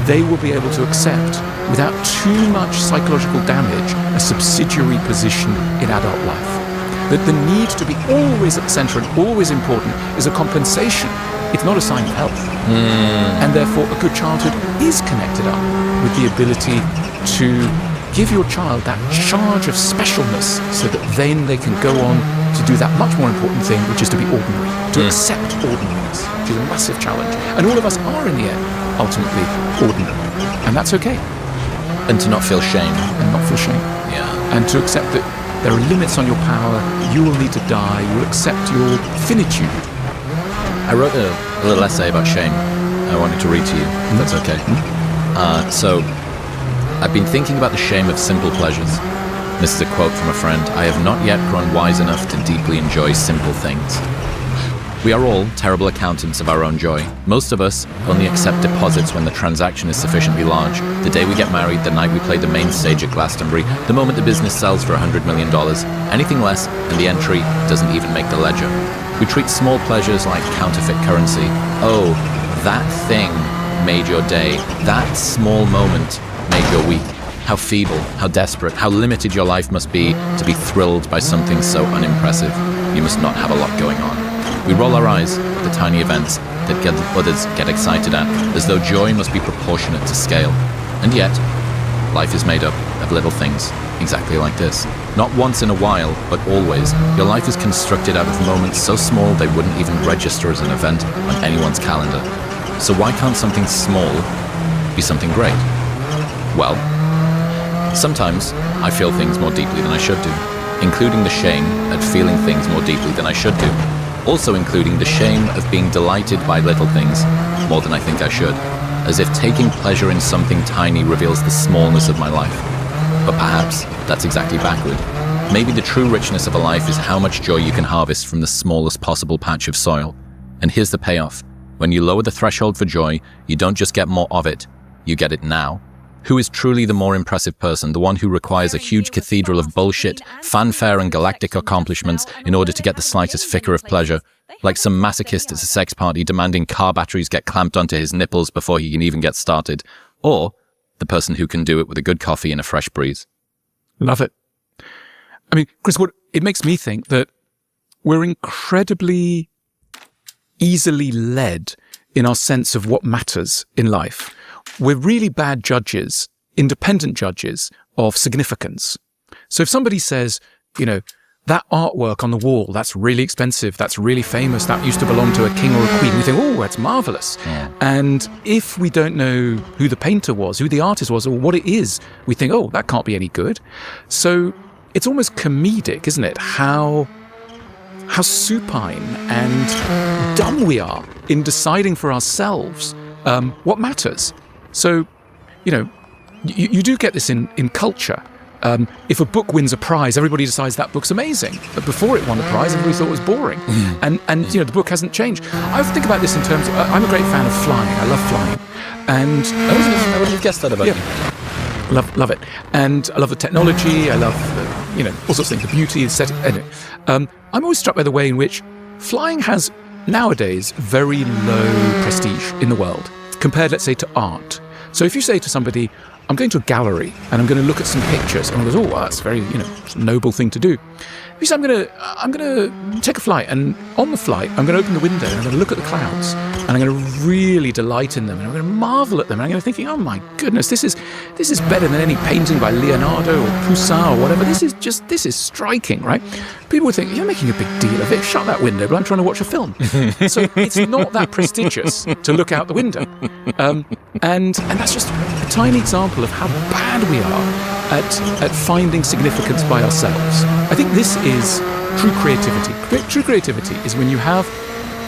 they will be able to accept, without too much psychological damage, a subsidiary position in adult life. That the need to be always at the center and always important is a compensation. It's not a sign of health. And therefore, a good childhood is connected up with the ability to give your child that charge of specialness so that then they can go on to do that much more important thing, which is to be ordinary, to accept ordinariness, which is a massive challenge. And all of us are, in the end, ultimately ordinary. And that's okay. And to not feel shame. Yeah. And to accept that there are limits on your power, you will need to die, you will accept your finitude. I wrote a little essay about shame I wanted to read to you, if that's okay. So, I've been thinking about the shame of simple pleasures. This is a quote from a friend. "I have not yet grown wise enough to deeply enjoy simple things." We are all terrible accountants of our own joy. Most of us only accept deposits when the transaction is sufficiently large. The day we get married, the night we play the main stage at Glastonbury, the moment the business sells for $100 million. Anything less, and the entry doesn't even make the ledger. We treat small pleasures like counterfeit currency. Oh, that thing made your day. That small moment made your week. How feeble, how desperate, how limited your life must be to be thrilled by something so unimpressive. You must not have a lot going on. We roll our eyes at the tiny events that others get excited at, as though joy must be proportionate to scale. And yet, life is made up of little things exactly like this. Not once in a while, but always. Your life is constructed out of moments so small they wouldn't even register as an event on anyone's calendar. So why can't something small be something great? Well, sometimes I feel things more deeply than I should do, including the shame at feeling things more deeply than I should do. Also including the shame of being delighted by little things more than I think I should, as if taking pleasure in something tiny reveals the smallness of my life. But perhaps that's exactly backward. Maybe the true richness of a life is how much joy you can harvest from the smallest possible patch of soil. And here's the payoff. When you lower the threshold for joy, you don't just get more of it, you get it now. Who is truly the more impressive person, the one who requires a huge cathedral of bullshit, fanfare and galactic accomplishments in order to get the slightest flicker of pleasure, like some masochist at a sex party demanding car batteries get clamped onto his nipples before he can even get started, or the person who can do it with a good coffee and a fresh breeze? Love it. I mean, Chris, it makes me think that we're incredibly easily led in our sense of what matters in life. We're really bad judges, independent judges of significance. So if somebody says, that artwork on the wall, that's really expensive, that's really famous, that used to belong to a king or a queen, we think, oh, that's marvelous. Yeah. And if we don't know who the painter was, who the artist was, or what it is, we think, oh, that can't be any good. So it's almost comedic, isn't it? How supine and dumb we are in deciding for ourselves what matters. So, you do get this in culture. If a book wins a prize, everybody decides that book's amazing. But before it won the prize, everybody thought it was boring. And the book hasn't changed. I often think about this in terms of, I'm a great fan of flying. I love flying. And I wouldn't have guessed that about you. Love it. And I love the technology. I love, all sorts of things, the beauty, the setting. Anyway, I'm always struck by the way in which flying has, nowadays, very low prestige in the world, compared, let's say, to art. So if you say to somebody, I'm going to a gallery and I'm going to look at some pictures, and everyone goes, oh, that's a very, noble thing to do. If you say, I'm going to take a flight, and on the flight, I'm going to open the window and I'm going to look at the clouds, and I'm going to really delight in them, and I'm going to marvel at them, and I'm going to thinking, oh my goodness, this is better than any painting by Leonardo or Poussin or whatever. This is striking, right? People would think, you're making a big deal of it. Shut that window, but I'm trying to watch a film. So it's not that prestigious to look out the window. And that's just a tiny example of how bad we are at finding significance by ourselves. I think this is true creativity. True creativity is when you have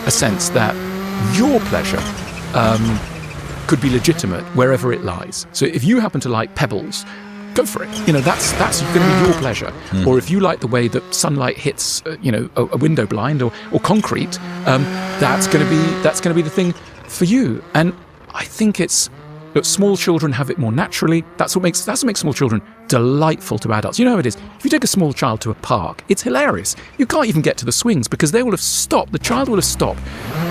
a sense that your pleasure could be legitimate wherever it lies. So if you happen to like pebbles, go for it. That's going to be your pleasure. Or if you like the way that sunlight hits, a window blind or concrete, that's going to be the thing for you. And I think look, small children have it more naturally. That's what makes small children delightful to adults. You know how it is. If you take a small child to a park, it's hilarious. You can't even get to the swings because they will have stopped. The child will have stopped,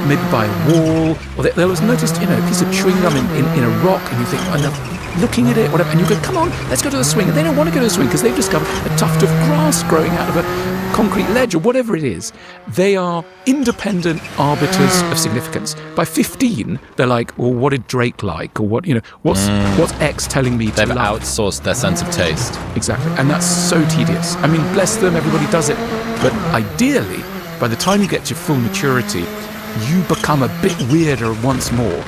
maybe by a wall, or they'll have noticed, a piece of chewing gum in a rock, and you think, and they're looking at it, whatever, and you go, come on, let's go to the swing. And they don't want to go to the swing because they've discovered a tuft of grass growing out of a concrete ledge or whatever it is. They are independent arbiters of significance. By 15, they're like, well, what did Drake like? Or what's X telling me to love? They've outsourced their sense of taste. Exactly. And that's so tedious. I mean, bless them, everybody does it. But ideally, by the time you get to full maturity, you become a bit weirder once more.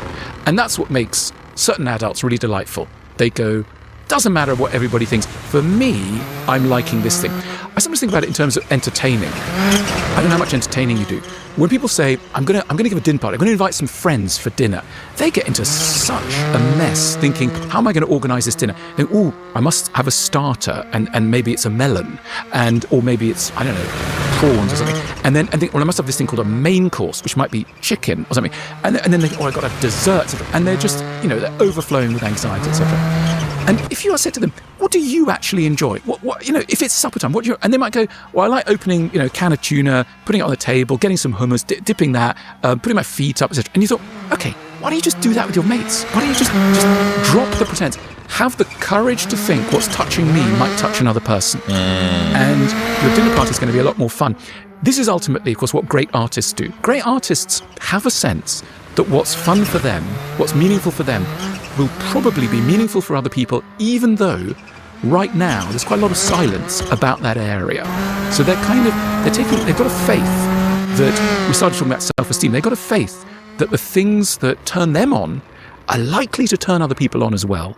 And that's what makes certain adults really delightful. They go, doesn't matter what everybody thinks. For me, I'm liking this thing. I sometimes think about it in terms of entertaining. I don't know how much entertaining you do. When people say, I'm gonna give a dinner party, I'm gonna invite some friends for dinner, they get into such a mess thinking, how am I gonna organize this dinner? They think, I must have a starter, and maybe it's a melon, or maybe it's, I don't know, prawns or something. And then think, I must have this thing called a main course, which might be chicken or something. And then they think, I got a dessert, etc. And they're just, they're overflowing with anxiety, etc. And if you are said to them, what do you actually enjoy? What if it's supper time, what do you? And they might go, well, I like opening, a can of tuna, putting it on the table, getting some hummus, dipping that, putting my feet up, etc. And you thought, okay, why don't you just do that with your mates? Why don't you just drop the pretense? Have the courage to think what's touching me might touch another person. And your dinner party is going to be a lot more fun. This is ultimately, of course, what great artists do. Great artists have a sense that what's fun for them, what's meaningful for them, will probably be meaningful for other people, even though right now, there's quite a lot of silence about that area. So they've got a faith that, we started talking about self-esteem, they've got a faith that the things that turn them on are likely to turn other people on as well.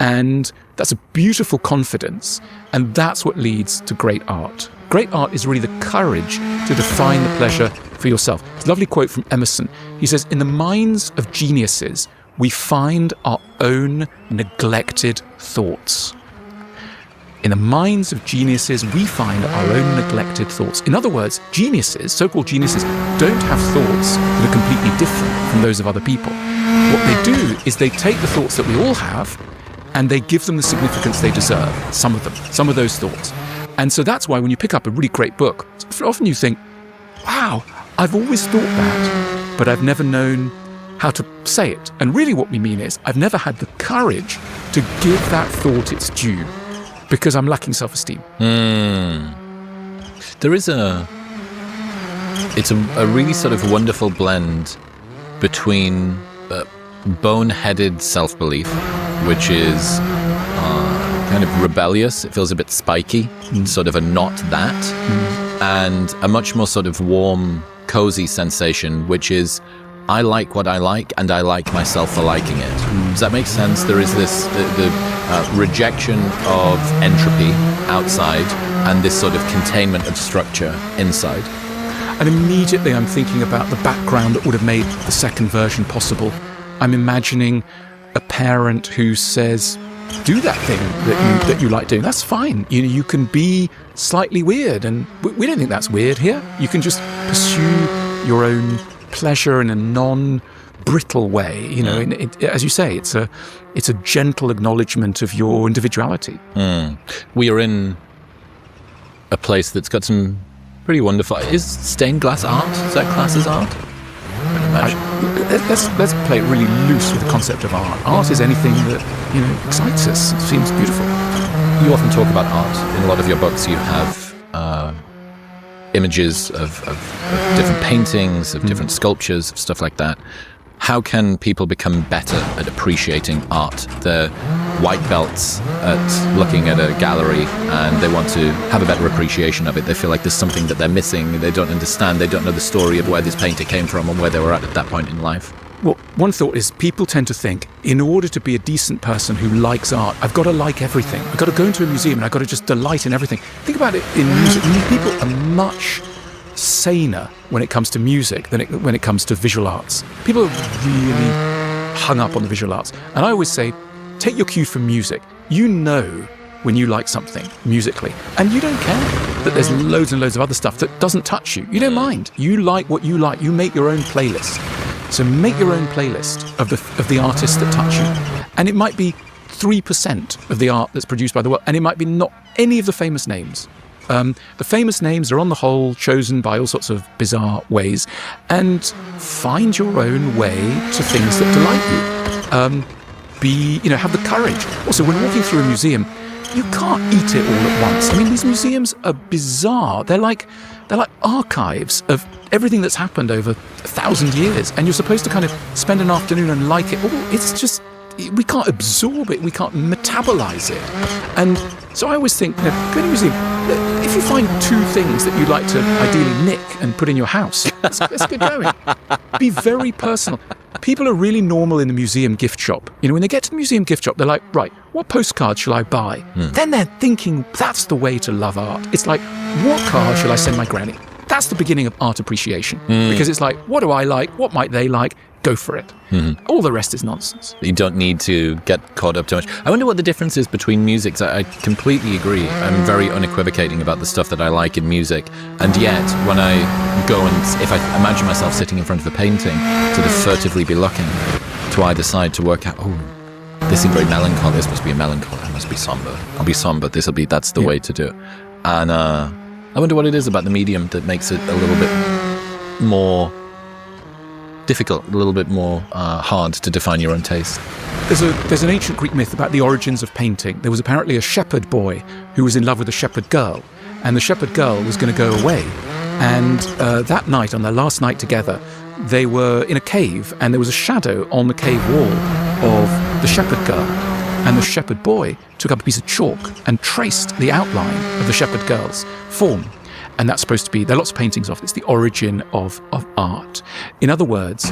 And that's a beautiful confidence. And that's what leads to great art. Great art is really the courage to define the pleasure for yourself. It's a lovely quote from Emerson. He says, "In the minds of geniuses, we find our own neglected thoughts." In the minds of geniuses, we find our own neglected thoughts. In other words, geniuses, so-called geniuses, don't have thoughts that are completely different from those of other people. What they do is they take the thoughts that we all have and they give them the significance they deserve, some of those thoughts. And so that's why when you pick up a really great book, often you think, wow, I've always thought that, but I've never known how to say it. And really what we mean is, I've never had the courage to give that thought its due because I'm lacking self-esteem. It's a really sort of wonderful blend between boneheaded self-belief, which is kind of rebellious. It feels a bit spiky, sort of a not that, and a much more sort of warm, cozy sensation, which is I like what I like, and I like myself for liking it. Does that make sense? There is this the rejection of entropy outside, and this sort of containment of structure inside. And immediately I'm thinking about the background that would have made the second version possible. I'm imagining a parent who says, do that thing that you like doing. That's fine. You can be slightly weird, and we don't think that's weird here. You can just pursue your own pleasure in a non-brittle way. As you say, it's a gentle acknowledgement of your individuality. We are in a place that's got some pretty wonderful. Is stained glass art? Is that classed as art? Let's play it really loose with the concept of art. Art is anything that excites us. It seems beautiful. You often talk about art in a lot of your books. You have images of different paintings, of different sculptures, of stuff like that. How can people become better at appreciating art? They're white belts at looking at a gallery and they want to have a better appreciation of it. They feel like there's something that they're missing. They don't understand. They don't know the story of where this painter came from and where they were at that point in life. Well, one thought is people tend to think, in order to be a decent person who likes art, I've got to like everything. I've got to go into a museum and I've got to just delight in everything. Think about it in music. People are much saner when it comes to music than when it comes to visual arts. People are really hung up on the visual arts. And I always say, take your cue from music. You know when you like something musically, and you don't care that there's loads and loads of other stuff that doesn't touch you. You don't mind. You like what you like. You make your own playlist. So make your own playlist of the artists that touch you. And it might be 3% of the art that's produced by the world, and it might be not any of the famous names. The famous names are on the whole chosen by all sorts of bizarre ways, and find your own way to things that delight you. Have the courage. Also, when walking through a museum, you can't eat it all at once. I mean, these museums are bizarre. They're like archives of everything that's happened over 1,000 years, and you're supposed to kind of spend an afternoon and like it. It's just, we can't absorb it, we can't metabolize it. And so I always think, go to a museum, if you find two things that you'd like to ideally nick and put in your house, let's get going. Be very personal. People are really normal in the museum gift shop. When they get to the museum gift shop, they're like, right, what postcard shall I buy? Then they're thinking, that's the way to love art. It's like, what card shall I send my granny? That's the beginning of art appreciation. Because it's like, what do I like? What might they like? Go for it. All the rest is nonsense. You don't need to get caught up too much. I wonder what the difference is between music. I completely agree. I'm very unequivocating about the stuff that I like in music. And yet, when I go and, if I imagine myself sitting in front of a painting, sort of furtively be looking to either side to work out, this seems very melancholy. This must be a melancholy. I must be somber. I'll be somber. That's the way to do it. And I wonder what it is about the medium that makes it a little bit more difficult, a little bit more hard to define your own taste. There's an ancient Greek myth about the origins of painting. There was apparently a shepherd boy who was in love with a shepherd girl, and the shepherd girl was going to go away. And that night, on their last night together, they were in a cave, and there was a shadow on the cave wall of the shepherd girl. And the shepherd boy took up a piece of chalk and traced the outline of the shepherd girl's form. And that's supposed to be, there are lots of paintings of it. It's the origin of art. In other words,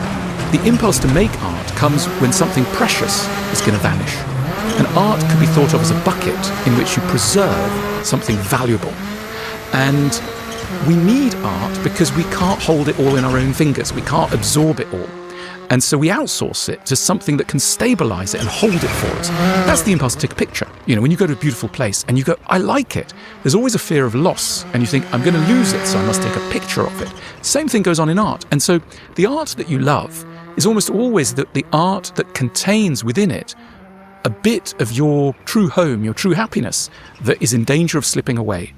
the impulse to make art comes when something precious is going to vanish. And art can be thought of as a bucket in which you preserve something valuable. And we need art because we can't hold it all in our own fingers. We can't absorb it all. And so we outsource it to something that can stabilize it and hold it for us. That's the impulse to take a picture. You know, when you go to a beautiful place and you go, I like it, there's always a fear of loss. And you think, I'm going to lose it, so I must take a picture of it. Same thing goes on in art. And so the art that you love is almost always the art that contains within it a bit of your true home, your true happiness that is in danger of slipping away.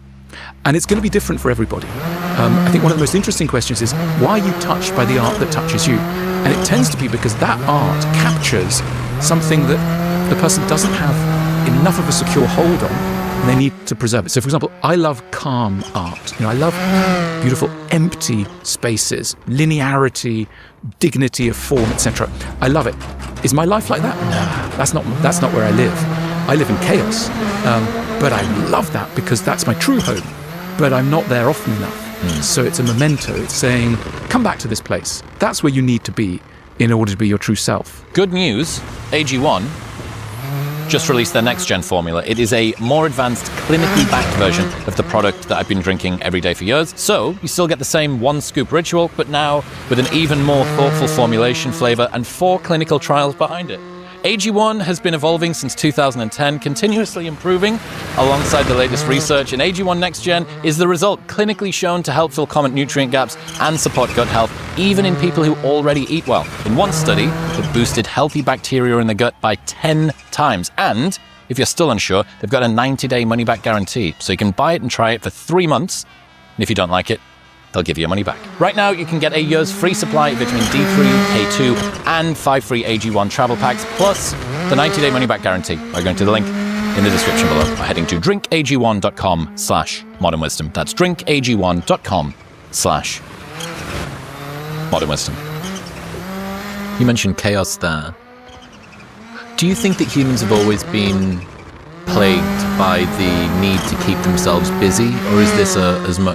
And it's going to be different for everybody. I think one of the most interesting questions is, why are you touched by the art that touches you? And it tends to be because that art captures something that the person doesn't have enough of a secure hold on, and they need to preserve it. So, for example, I love calm art. You know, I love beautiful empty spaces, linearity, dignity of form, etc. I love it. Is my life like that? No, that's not where I live. I live in chaos. But I love that because that's my true home. But I'm not there often enough. So it's a memento. It's saying, come back to this place. That's where you need to be in order to be your true self. Good news, AG1 just released their next-gen formula. It is a more advanced, clinically backed version of the product that I've been drinking every day for years. So you still get the same one-scoop ritual, but now with an even more thoughtful formulation, flavor, and 4 clinical trials behind it. AG1 has been evolving since 2010, continuously improving alongside the latest research, and AG1 Next Gen is the result clinically shown to help fill common nutrient gaps and support gut health, even in people who already eat well. In one study, it boosted healthy bacteria in the gut by 10 times. And if you're still unsure, they've got a 90-day money-back guarantee, so you can buy it and try it for 3 months. And if you don't like it, they'll give you your money back. Right now, you can get a year's free supply of vitamin D3, K2, and 5 free AG1 travel packs, plus the 90-day money-back guarantee by going to the link in the description below or heading to drinkag1.com/modernwisdom. That's drinkag1.com/modernwisdom. You mentioned chaos there. Do you think that humans have always been plagued by the need to keep themselves busy, or is this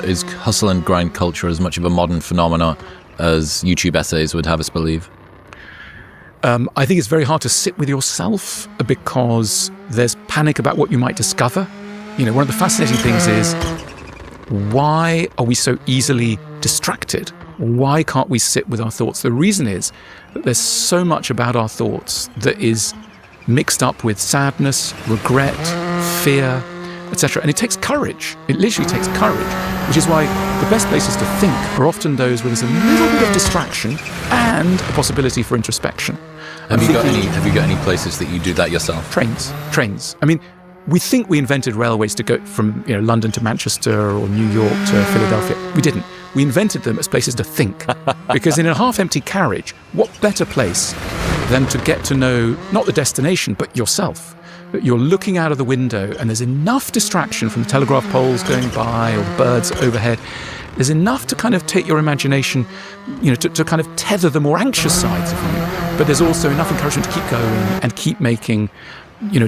is hustle and grind culture as much of a modern phenomenon as YouTube essays would have us believe? I think it's very hard to sit with yourself because there's panic about what you might discover. You know, one of the fascinating things is, why are we so easily distracted? Why can't we sit with our thoughts? The reason is that there's so much about our thoughts that is mixed up with sadness, regret, fear, etc. And it takes courage. It literally takes courage, which is why the best places to think are often those where there's a little bit of distraction and a possibility for introspection. Have you got any places that you do that yourself? Trains. I mean, we think we invented railways to go from London to Manchester or New York to Philadelphia. We didn't. We invented them as places to think. Because in a half-empty carriage, what better place than to get to know not the destination, but yourself? That you're looking out of the window and there's enough distraction from the telegraph poles going by or the birds overhead. There's enough to kind of take your imagination, to kind of tether the more anxious sides of you. But there's also enough encouragement to keep going and keep making,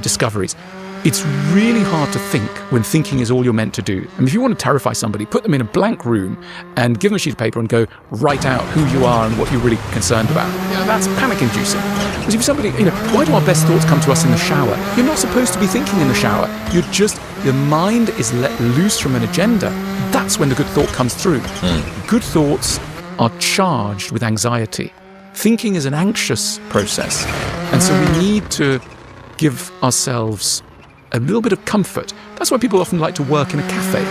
discoveries. It's really hard to think when thinking is all you're meant to do. I mean, if you want to terrify somebody, put them in a blank room and give them a sheet of paper and go, write out who you are and what you're really concerned about. That's panic-inducing. Because if somebody, why do our best thoughts come to us in the shower? You're not supposed to be thinking in the shower. Your mind is let loose from an agenda. That's when the good thought comes through. Good thoughts are charged with anxiety. Thinking is an anxious process. And so we need to give ourselves a little bit of comfort. That's why people often like to work in a cafe.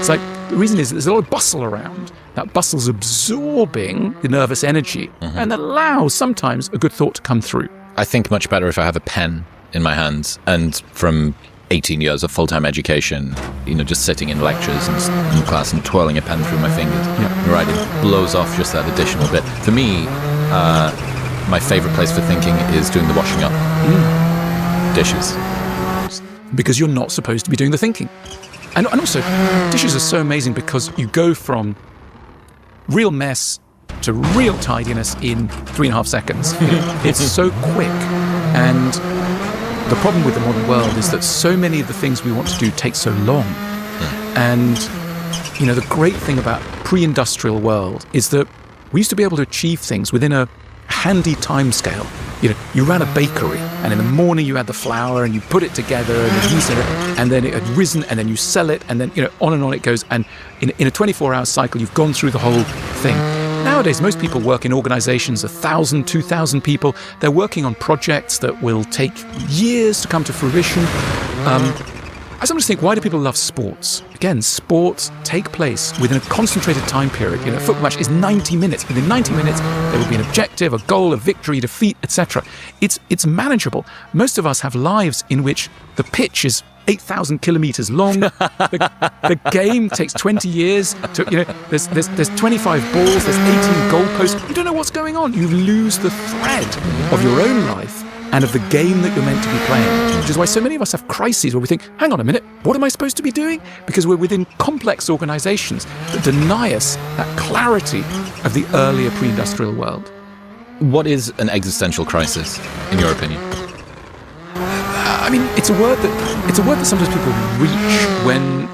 It's like, the reason is that there's a lot of bustle around. That bustle's absorbing the nervous energy and that allows sometimes a good thought to come through. I think much better if I have a pen in my hands, and from 18 years of full-time education, just sitting in lectures and in class and twirling a pen through my fingers. Right, it blows off just that additional bit. For me, my favorite place for thinking is doing the washing up. Dishes. Because you're not supposed to be doing the thinking. And also, dishes are so amazing because you go from real mess to real tidiness in 3.5 seconds. It's so quick. And the problem with the modern world is that so many of the things we want to do take so long. And, the great thing about pre-industrial world is that we used to be able to achieve things within a handy time scale. You ran a bakery, and in the morning you had the flour, and you put it together, and the yeast, and then it had risen, and then you sell it, and then on and on it goes. And in a 24-hour cycle, you've gone through the whole thing. Nowadays, most people work in organizations, 1,000, 2,000 people. They're working on projects that will take years to come to fruition. I sometimes think, why do people love sports? Again, sports take place within a concentrated time period. A football match is 90 minutes. Within 90 minutes, there will be an objective, a goal, a victory, defeat, etc. It's manageable. Most of us have lives in which the pitch is 8,000 kilometers long. The game takes 20 years. There's 25 balls. There's 18 goalposts. You don't know what's going on. You lose the thread of your own life and of the game that you're meant to be playing, which is why so many of us have crises where we think, hang on a minute, what am I supposed to be doing? Because we're within complex organizations that deny us that clarity of the earlier pre-industrial world. What is an existential crisis, in your opinion? It's a word that sometimes people reach when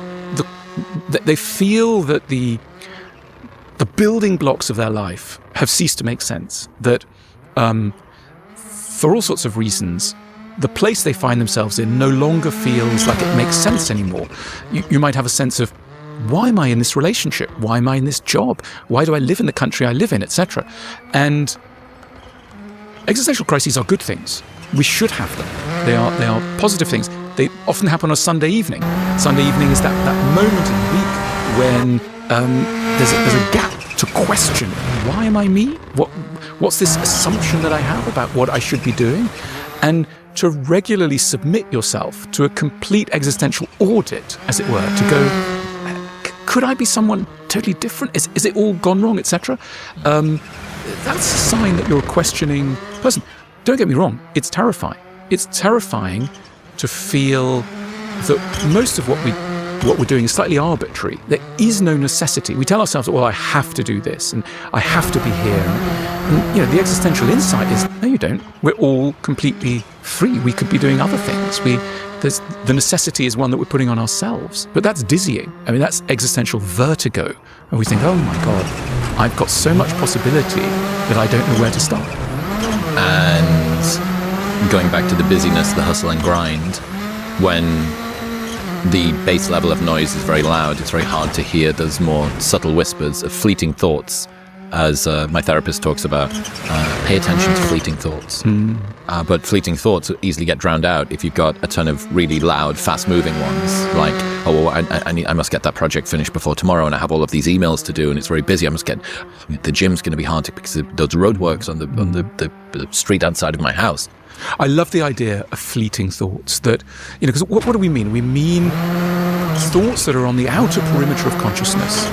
they feel that the building blocks of their life have ceased to make sense, that for all sorts of reasons, the place they find themselves in no longer feels like it makes sense anymore. You might have a sense of, why am I in this relationship? Why am I in this job? Why do I live in the country I live in, etc.? And existential crises are good things. We should have them. They are positive things. They often happen on a Sunday evening. Sunday evening is that moment in the week when there's a gap to question, why am I me? What's this assumption that I have about what I should be doing? And to regularly submit yourself to a complete existential audit, as it were, to go, could I be someone totally different? Is it all gone wrong, etc.? That's a sign that you're a questioning person. Don't get me wrong, it's terrifying. It's terrifying to feel that most of what we're doing is slightly arbitrary. There is no necessity. We tell ourselves, well, I have to do this, and I have to be here. And the existential insight is, no, you don't. We're all completely free. We could be doing other things. The necessity is one that we're putting on ourselves. But that's dizzying. That's existential vertigo. And we think, oh my God, I've got so much possibility that I don't know where to start. And going back to the busyness, the hustle and grind, when the base level of noise is very loud, it's very hard to hear those more subtle whispers of fleeting thoughts, as my therapist talks about. Pay attention to fleeting thoughts. But fleeting thoughts easily get drowned out if you've got a ton of really loud, fast-moving ones, like, I must get that project finished before tomorrow, and I have all of these emails to do, and it's very busy. The gym's going to be hard because of those roadworks on the street outside of my house. I love the idea of fleeting thoughts that, because what do we mean? We mean thoughts that are on the outer perimeter of consciousness,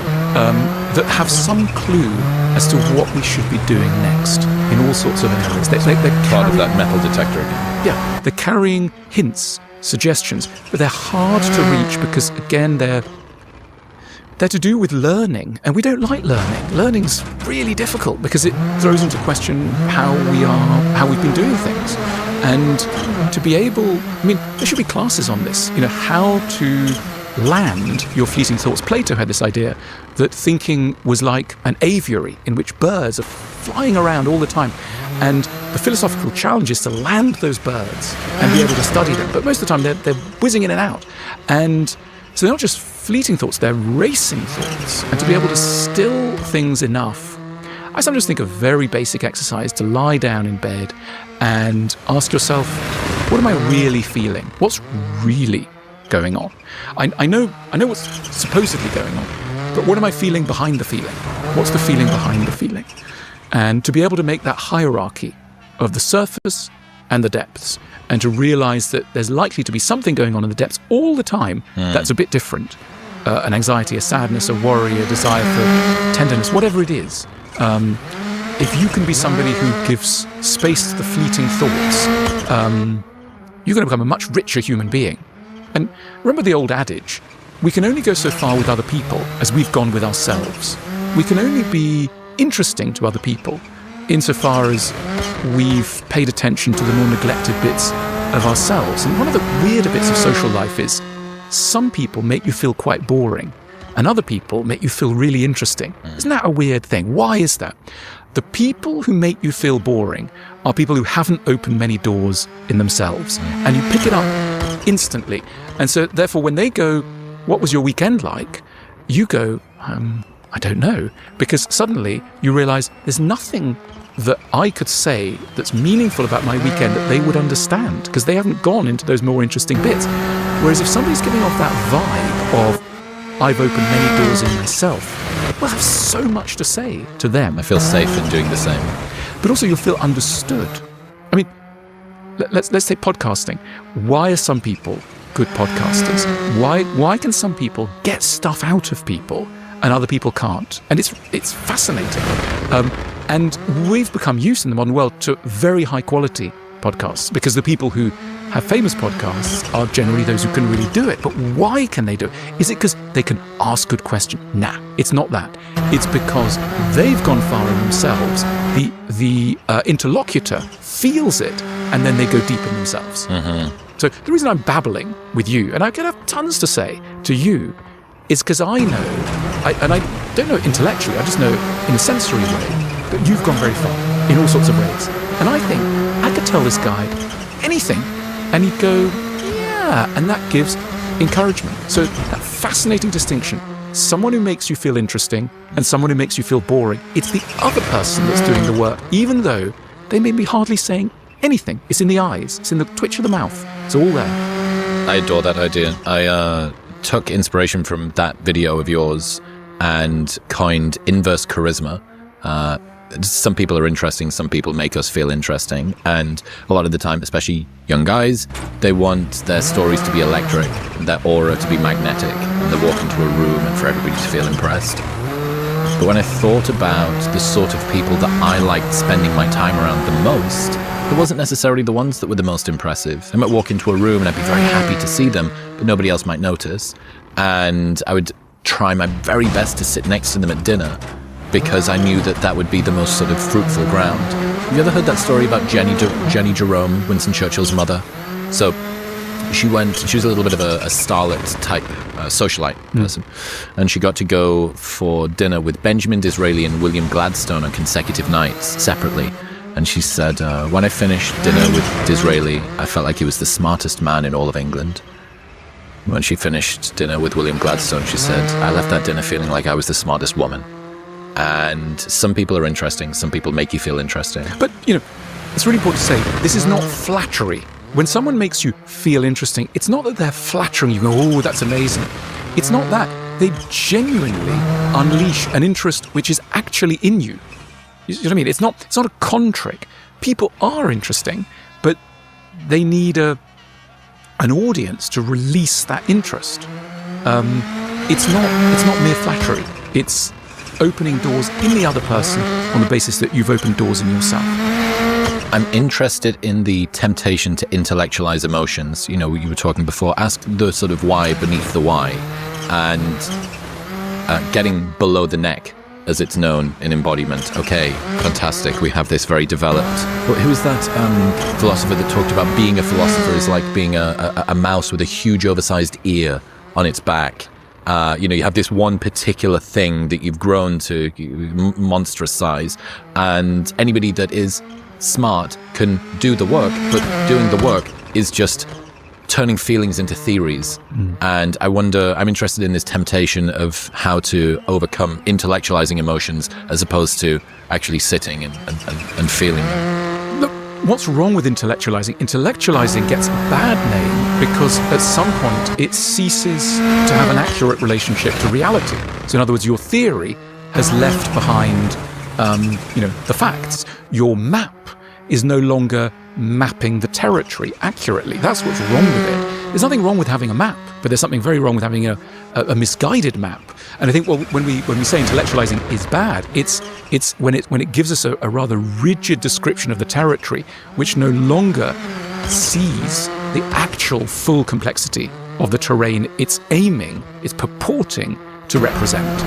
that have some clue as to what we should be doing next in all sorts of areas. They're part of that metal detector again. Yeah, they're carrying hints, suggestions, but they're hard to reach because, again, they're to do with learning, and we don't like learning. Learning's really difficult because it throws into question how we've been doing things. And to be able, there should be classes on this, how to land your fleeting thoughts. Plato had this idea that thinking was like an aviary in which birds are flying around all the time. And the philosophical challenge is to land those birds and be able to study them. But most of the time they're whizzing in and out. And so they're not just fleeting thoughts, they're racing thoughts. And to be able to still things enough, I sometimes think a very basic exercise to lie down in bed and ask yourself, what am I really feeling? What's really going on? I know what's supposedly going on, but what am I feeling behind the feeling? What's the feeling behind the feeling? And to be able to make that hierarchy of the surface and the depths, and to realize that there's likely to be something going on in the depths all the time that's a bit different. An anxiety, a sadness, a worry, a desire for tenderness, whatever it is. If you can be somebody who gives space to the fleeting thoughts, you're going to become a much richer human being. And remember the old adage, we can only go so far with other people as we've gone with ourselves. We can only be interesting to other people insofar as we've paid attention to the more neglected bits of ourselves. And one of the weirder bits of social life is some people make you feel quite boring and other people make you feel really interesting. Isn't that a weird thing? Why is that? The people who make you feel boring are people who haven't opened many doors in themselves, and you pick it up instantly. And so therefore when they go, what was your weekend like? You go, I don't know, because suddenly you realize there's nothing that I could say that's meaningful about my weekend that they would understand, because they haven't gone into those more interesting bits. Whereas if somebody's giving off that vibe of, I've opened many doors in myself, we'll have so much to say to them. I feel safe in doing the same. But also you'll feel understood. I mean, let's take podcasting. Why are some people good podcasters? Why can some people get stuff out of people and other people can't? And it's fascinating. And we've become used in the modern world to very high quality podcasts, because the people who have famous podcasts are generally those who can really do it. But why can they do it? Is it because they can ask good questions? Nah, it's not that. It's because they've gone far in themselves. The interlocutor feels it, and then they go deep in themselves. Mm-hmm. So the reason I'm babbling with you, and I could have tons to say to you, is because I know, and I don't know intellectually, I just know in a sensory way, that you've gone very far in all sorts of ways. And I think I could tell this guy anything, and he'd go, yeah, and that gives encouragement. So that fascinating distinction, someone who makes you feel interesting and someone who makes you feel boring, it's the other person that's doing the work, even though they may be hardly saying anything. It's in the eyes, it's in the twitch of the mouth, it's all there. I adore that idea. I took inspiration from that video of yours and coined inverse charisma. Some people are interesting, some people make us feel interesting, and a lot of the time, especially young guys, they want their stories to be electric, their aura to be magnetic, and they walk into a room and for everybody to feel impressed. But when I thought about the sort of people that I liked spending my time around the most, it wasn't necessarily the ones that were the most impressive. I might walk into a room and I'd be very happy to see them, but nobody else might notice, and I would try my very best to sit next to them at dinner, because I knew that that would be the most sort of fruitful ground. Have you ever heard that story about Jenny Jerome, Winston Churchill's mother? So she was a little bit of a starlet type, socialite person, and she got to go for dinner with Benjamin Disraeli and William Gladstone on consecutive nights, separately. And she said, when I finished dinner with Disraeli, I felt like he was the smartest man in all of England. When she finished dinner with William Gladstone, she said, I left that dinner feeling like I was the smartest woman. And some people are interesting, some people make you feel interesting. But, it's really important to say, this is not flattery. When someone makes you feel interesting, it's not that they're flattering you, oh, that's amazing. It's not that. They genuinely unleash an interest which is actually in you. You know what I mean? It's not a con trick. People are interesting, but they need an audience to release that interest. It's not mere flattery. It's opening doors in the other person on the basis that you've opened doors in yourself. I'm interested in the temptation to intellectualize emotions. You were talking before, ask the sort of why beneath the why, and getting below the neck, as it's known in embodiment. Okay, fantastic, we have this very developed. But who was that philosopher that talked about being a philosopher is like being a mouse with a huge oversized ear on its back? You have this one particular thing that you've grown to monstrous size, and anybody that is smart can do the work, but doing the work is just turning feelings into theories. And I'm interested in this temptation of how to overcome intellectualizing emotions as opposed to actually sitting and feeling them. Look, what's wrong with intellectualizing? Intellectualizing gets a bad name because at some point it ceases to have an accurate relationship to reality. So in other words, your theory has left behind, the facts. Your map is no longer mapping the territory accurately. That's what's wrong with it. There's nothing wrong with having a map, but there's something very wrong with having a misguided map. And I think, when we say intellectualizing is bad, it's when it gives us a rather rigid description of the territory, which no longer sees the actual full complexity of the terrain it's purporting to represent.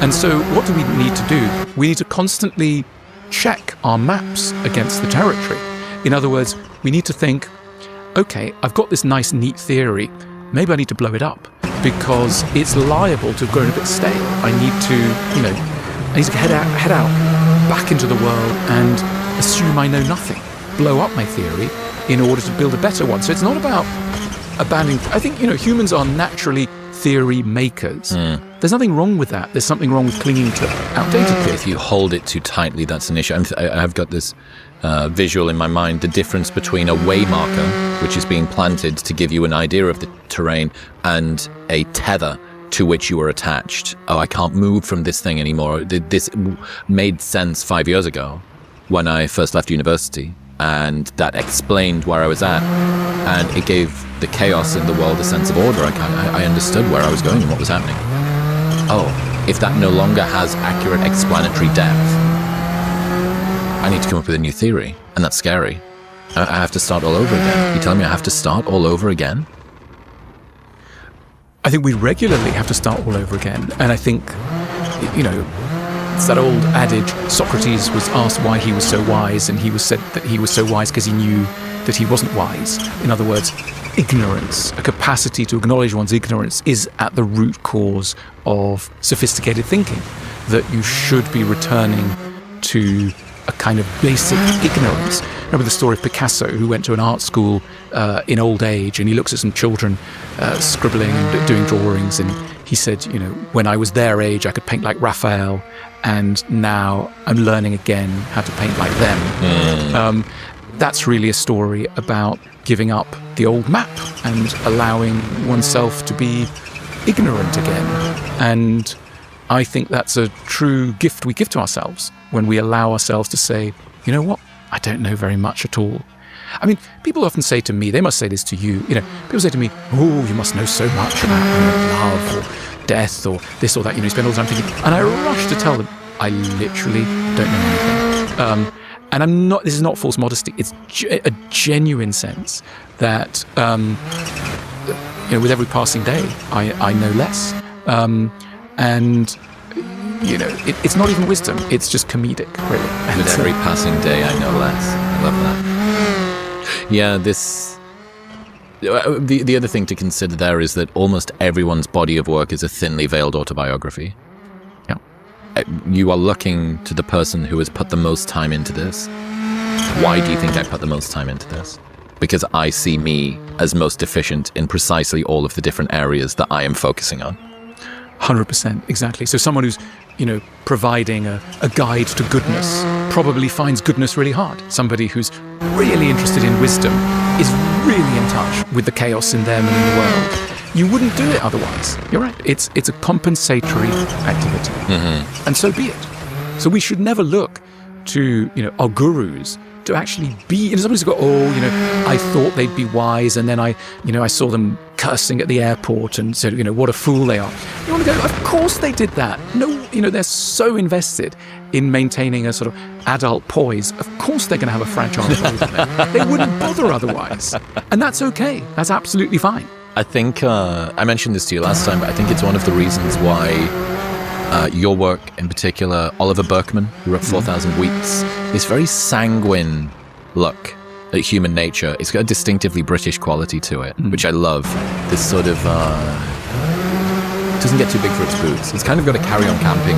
And so what do we need to do? We need to constantly check our maps against the territory. In other words, we need to think, okay, I've got this nice, neat theory. Maybe I need to blow it up because it's liable to have grown a bit stale. I need to head out back into the world and assume I know nothing, blow up my theory in order to build a better one. So it's not about abandoning. I think, humans are naturally theory makers. There's nothing wrong with that. There's something wrong with clinging to outdated theory. If you hold it too tightly, that's an issue. I've got this visual in my mind, the difference between a way marker, which is being planted to give you an idea of the terrain, and a tether to which you are attached. Oh, I can't move from this thing anymore. This made sense 5 years ago when I first left university, and that explained where I was at, and it gave the chaos in the world a sense of order. I understood where I was going and what was happening. Oh, if that no longer has accurate explanatory depth, I need to come up with a new theory, and that's scary. I have to start all over again. You telling me I have to start all over again? I think we regularly have to start all over again. And I think, it's that old adage, Socrates was asked why he was so wise, and he was said that he was so wise because he knew that he wasn't wise. In other words, ignorance, a capacity to acknowledge one's ignorance, is at the root cause of sophisticated thinking, that you should be returning to a kind of basic ignorance. Remember the story of Picasso, who went to an art school in old age, and he looks at some children scribbling and doing drawings, and he said, when I was their age, I could paint like Raphael, and now I'm learning again how to paint like them. That's really a story about giving up the old map and allowing oneself to be ignorant again. And I think that's a true gift we give to ourselves when we allow ourselves to say, you know what, I don't know very much at all. I mean, people often say to me, they must say this to you, people say to me, oh, you must know so much about love or death or this or that, you spend all the time thinking, and I rush to tell them, I literally don't know anything. And this is not false modesty, it's a genuine sense that, with every passing day, I know less. And it's not even wisdom, it's just comedic, really. With every passing day, I know less. I love that. Yeah, the other thing to consider there is that almost everyone's body of work is a thinly veiled autobiography. Yeah. You are looking to the person who has put the most time into this. Why do you think I put the most time into this? Because I see me as most deficient in precisely all of the different areas that I am focusing on. 100%, exactly. So someone who's, providing a guide to goodness probably finds goodness really hard. Somebody who's really interested in wisdom is really in touch with the chaos in them and in the world. You wouldn't do it otherwise. You're right. It's a compensatory activity. Mm-hmm. And so be it. So we should never look to, our gurus to actually be, somebody's got, I thought they'd be wise, and then I saw them cursing at the airport and said, what a fool they are. You want to go, of course they did that. No, they're so invested in maintaining a sort of adult poise. Of course they're going to have a fragile moment. They wouldn't bother otherwise. And that's okay. That's absolutely fine. I think, I mentioned this to you last time, but I think it's one of the reasons why your work in particular, Oliver Burkeman, who wrote 4,000 Weeks, this very sanguine look at human nature. It's got a distinctively British quality to it, which I love. This sort of, doesn't get too big for its boots. It's kind of got a Carry On Camping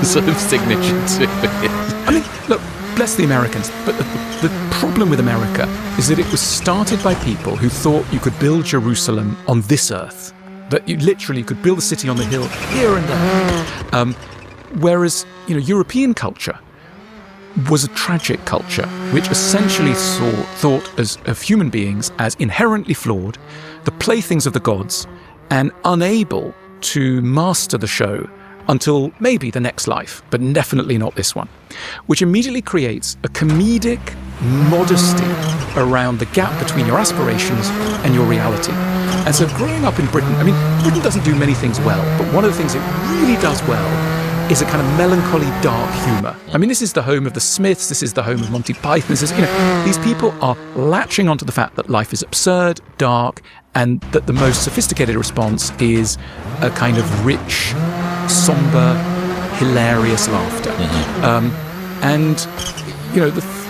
sort of signature to it. I mean, look, bless the Americans, but the problem with America is that it was started by people who thought you could build Jerusalem on this earth, that you literally could build a city on the hill here and there. Whereas, European culture was a tragic culture, which essentially thought of human beings as inherently flawed, the playthings of the gods, and unable to master the show until maybe the next life, but definitely not this one, which immediately creates a comedic modesty around the gap between your aspirations and your reality. And so growing up in Britain, Britain doesn't do many things well, but one of the things it really does well is a kind of melancholy, dark humour. This is the home of the Smiths, this is the home of Monty Python, this is, these people are latching onto the fact that life is absurd, dark, and that the most sophisticated response is a kind of rich, sombre, hilarious laughter. Mm-hmm.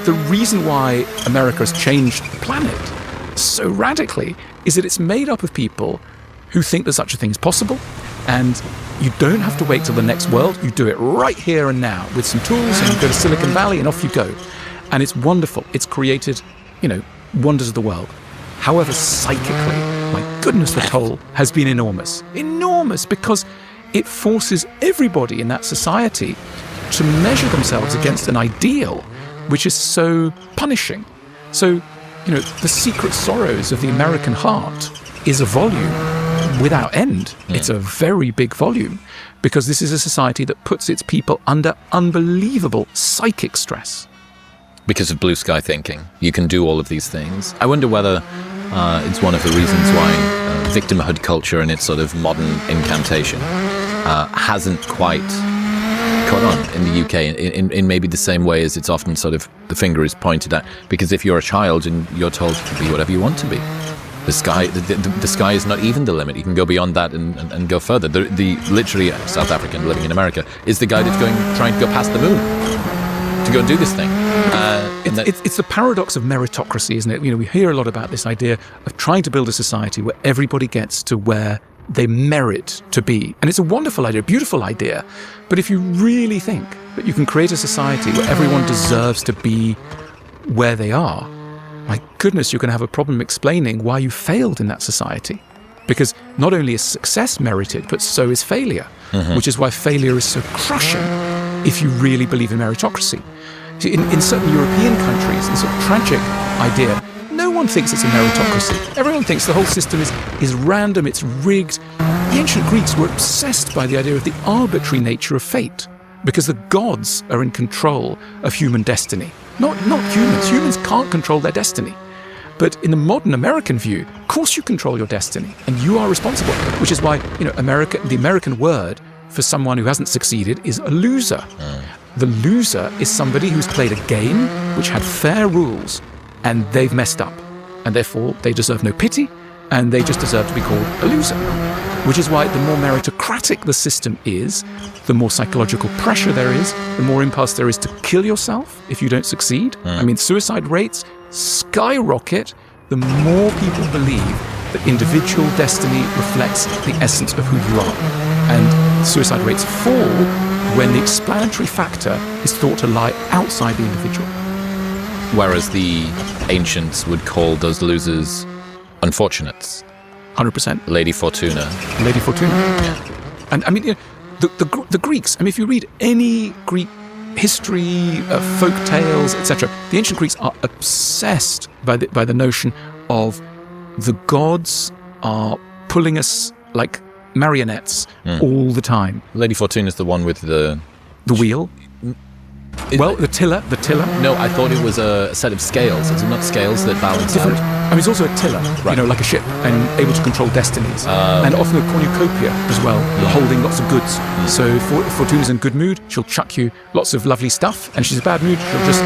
The reason why America has changed the planet so radically is that it's made up of people who think that such a thing is possible, and you don't have to wait till the next world. You do it right here and now with some tools, and you go to Silicon Valley and off you go. And it's wonderful. It's created, wonders of the world. However, psychically, my goodness, the toll has been enormous. Enormous, because it forces everybody in that society to measure themselves against an ideal which is so punishing. So, the secret sorrows of the American heart is a volume without end. It's a very big volume, because this is a society that puts its people under unbelievable psychic stress. Because of blue sky thinking, you can do all of these things. I wonder whether it's one of the reasons why victimhood culture and its sort of modern incantation hasn't quite caught on in the UK in maybe the same way as it's often sort of the finger is pointed at. Because if you're a child and you're told to be whatever you want to be, the sky is not even the limit. You can go beyond that and go further. The literally South African living in America is the guy that's trying to go past the moon to go and do this thing. It's the paradox of meritocracy, isn't it? We hear a lot about this idea of trying to build a society where everybody gets to where they merit to be. And it's a wonderful idea, a beautiful idea. But if you really think that you can create a society where everyone deserves to be where they are, my goodness, you're going to have a problem explaining why you failed in that society. Because not only is success merited, but so is failure, which is why failure is so crushing if you really believe in meritocracy. In certain European countries, this sort of tragic idea, no one thinks it's a meritocracy. Everyone thinks the whole system is random, it's rigged. The ancient Greeks were obsessed by the idea of the arbitrary nature of fate, because the gods are in control of human destiny. Not humans. Humans can't control their destiny. But in the modern American view, of course you control your destiny, and you are responsible, which is why, the American word for someone who hasn't succeeded is a loser. The loser is somebody who's played a game which had fair rules, and they've messed up, and therefore they deserve no pity, and they just deserve to be called a loser. Which is why the more meritocratic the system is, the more psychological pressure there is, the more impulse there is to kill yourself if you don't succeed. Suicide rates skyrocket the more people believe that individual destiny reflects the essence of who you are. And suicide rates fall when the explanatory factor is thought to lie outside the individual. Whereas the ancients would call those losers unfortunates. 100%. Lady Fortuna. Lady Fortuna. Yeah. And the Greeks, if you read any Greek history, folk tales, etc., the ancient Greeks are obsessed by the notion of the gods are pulling us like marionettes all the time. Lady Fortuna is the one with the wheel. The tiller. No, I thought it was a set of scales. Is it not scales that balance different out? It's also a tiller, right. Like a ship, and able to control destinies. And often a cornucopia as well, holding lots of goods. So if Fortuna's in good mood, she'll chuck you lots of lovely stuff, and if she's in bad mood, she'll just,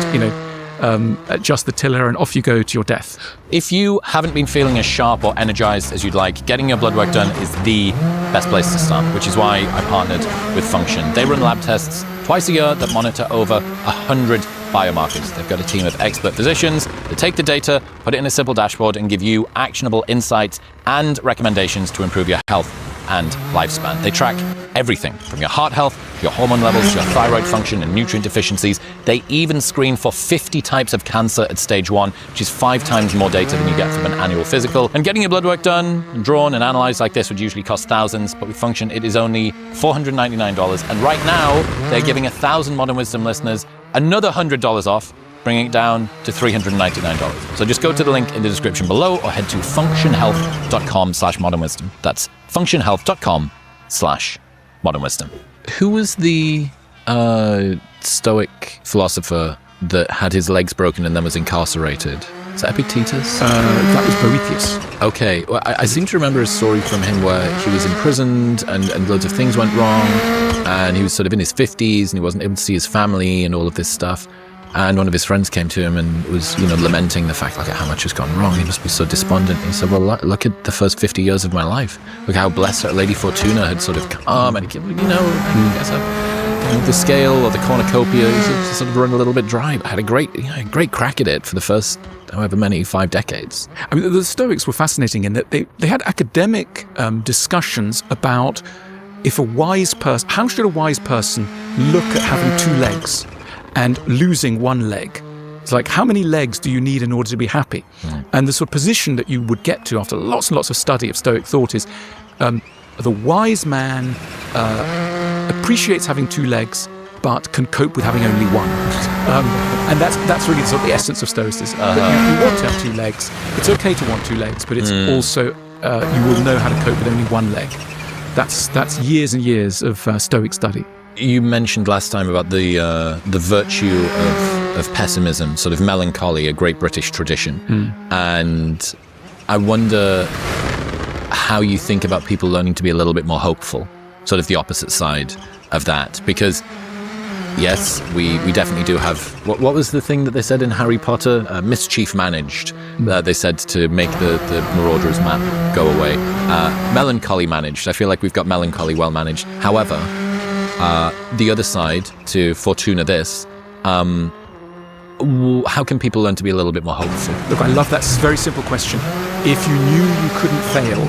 adjust the tiller, and off you go to your death. If you haven't been feeling as sharp or energized as you'd like, getting your blood work done is the best place to start, which is why I partnered with Function. They run lab tests twice a year that monitor over 100 biomarkers. They've got a team of expert physicians that take the data, put it in a simple dashboard, and give you actionable insights and recommendations to improve your health and lifespan. They track everything from your heart health, your hormone levels, your thyroid function and nutrient deficiencies. They even screen for 50 types of cancer at stage 1, which is 5 times more data than you get from an annual physical. And getting your blood work done and drawn and analyzed like this would usually cost thousands, but with Function it is only $499. And right now they're giving 1,000 Modern Wisdom listeners another $100 off, bringing it down to $399. So just go to the link in the description below or head to functionhealth.com/modernwisdom. That's functionhealth.com/modernwisdom. Who was the Stoic philosopher that had his legs broken and then was incarcerated? Is that Epictetus? That was Boethius. Okay, well, I seem to remember a story from him where he was imprisoned and loads of things went wrong, and he was sort of in his 50s and he wasn't able to see his family and all of this stuff. And one of his friends came to him and was, lamenting the fact, like, how much has gone wrong. He must be so despondent. And he said, well, look at the first 50 years of my life. Look how blessed Lady Fortuna had sort of come and, the scale or the cornucopia is sort of run a little bit dry. I had a great crack at it for the first however many 5 decades. I mean, the Stoics were fascinating in that they had academic discussions about how should a wise person look at having 2 legs and losing 1 leg. It's like, how many legs do you need in order to be happy? And the sort of position that you would get to after lots and lots of study of Stoic thought is the wise man appreciates having 2 legs, but can cope with having only 1. And that's really sort of the essence of Stoicism. That you want to have 2 legs. It's okay to want 2 legs, but it's also you will know how to cope with only 1 leg. That's years and years of Stoic study. You mentioned last time about the virtue of pessimism, sort of melancholy, a great British tradition. And I wonder how you think about people learning to be a little bit more hopeful, sort of the opposite side of that. Because, yes, we definitely do have... What was the thing that they said in Harry Potter? Mischief managed. They said to make the Marauders map go away. Melancholy managed. I feel like we've got melancholy well managed. However... the other side, to Fortuna this, how can people learn to be a little bit more hopeful? Look, I love that very simple question. If you knew you couldn't fail,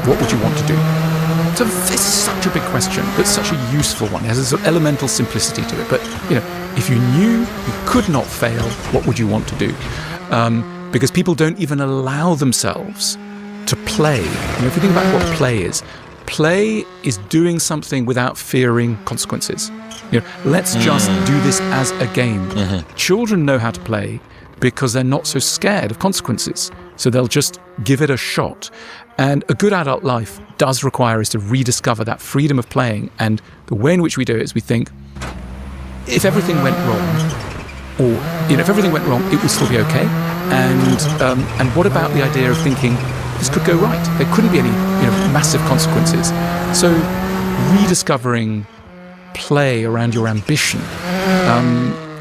what would you want to do? So this is such a big question, but such a useful one. It has a sort of elemental simplicity to it. But, if you knew you could not fail, what would you want to do? Because people don't even allow themselves to play. If you think about what play is doing something without fearing consequences. Let's just do this as a game. Children know how to play because they're not so scared of consequences. So they'll just give it a shot. And a good adult life does require us to rediscover that freedom of playing. And the way in which we do it is we think, if everything went wrong, if everything went wrong, it would still be okay. And what about the idea of thinking, this could go right. There couldn't be any, massive consequences. So rediscovering play around your ambition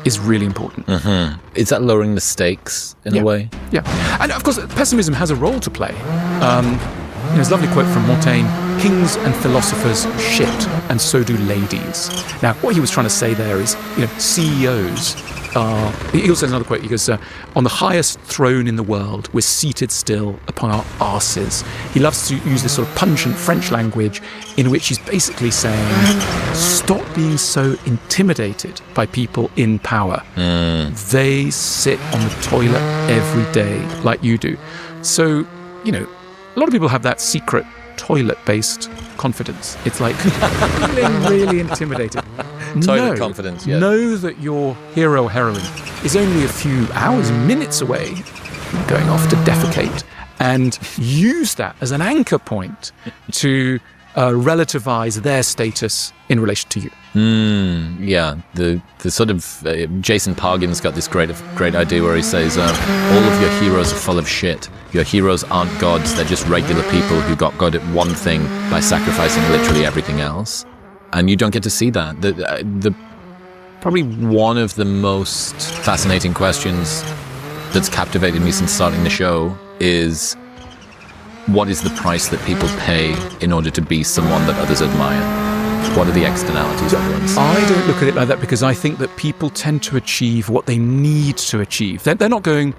is really important. Is that lowering the stakes in a way? Yeah. And of course, pessimism has a role to play. There's a lovely quote from Monte: "Kings and philosophers shit, and so do ladies." Now, what he was trying to say there is, CEOs are... He also has another quote. He goes, "On the highest throne in the world, we're seated still upon our arses." He loves to use this sort of pungent French language in which he's basically saying, stop being so intimidated by people in power. They sit on the toilet every day like you do. So, a lot of people have that secret toilet-based confidence. It's like feeling really intimidated. Toilet confidence, yeah. Know that your hero or heroine is only a few hours, minutes away from going off to defecate, and use that as an anchor point to relativize their status in relation to you. Yeah, the sort of Jason Pargin's got this great idea where he says, all of your heroes are full of shit. Your heroes aren't gods, they're just regular people who got good at one thing by sacrificing literally everything else. And you don't get to see that. The probably one of the most fascinating questions that's captivated me since starting the show is, what is the price that people pay in order to be someone that others admire? What are the externalities of it? I don't look at it like that, because I think that people tend to achieve what they need to achieve. They're not going,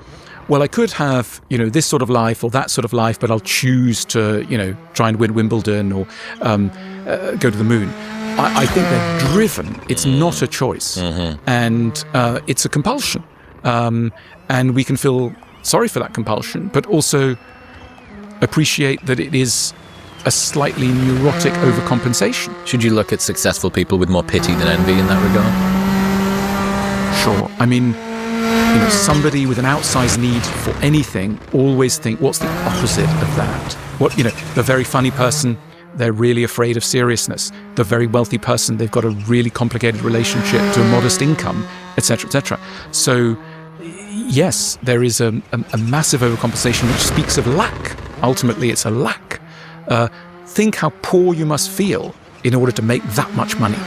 well, I could have, this sort of life or that sort of life, but I'll choose to, try and win Wimbledon or go to the moon. I think they're driven. It's not a choice. And it's a compulsion. And we can feel sorry for that compulsion, but also appreciate that it is a slightly neurotic overcompensation. Should you look at successful people with more pity than envy in that regard? Sure. I mean, somebody with an outsized need for anything always think, what's the opposite of that? The very funny person, they're really afraid of seriousness. The very wealthy person, they've got a really complicated relationship to a modest income, etc., etc. So, yes, there is a massive overcompensation which speaks of lack. Ultimately, it's a lack. Think how poor you must feel in order to make that much money.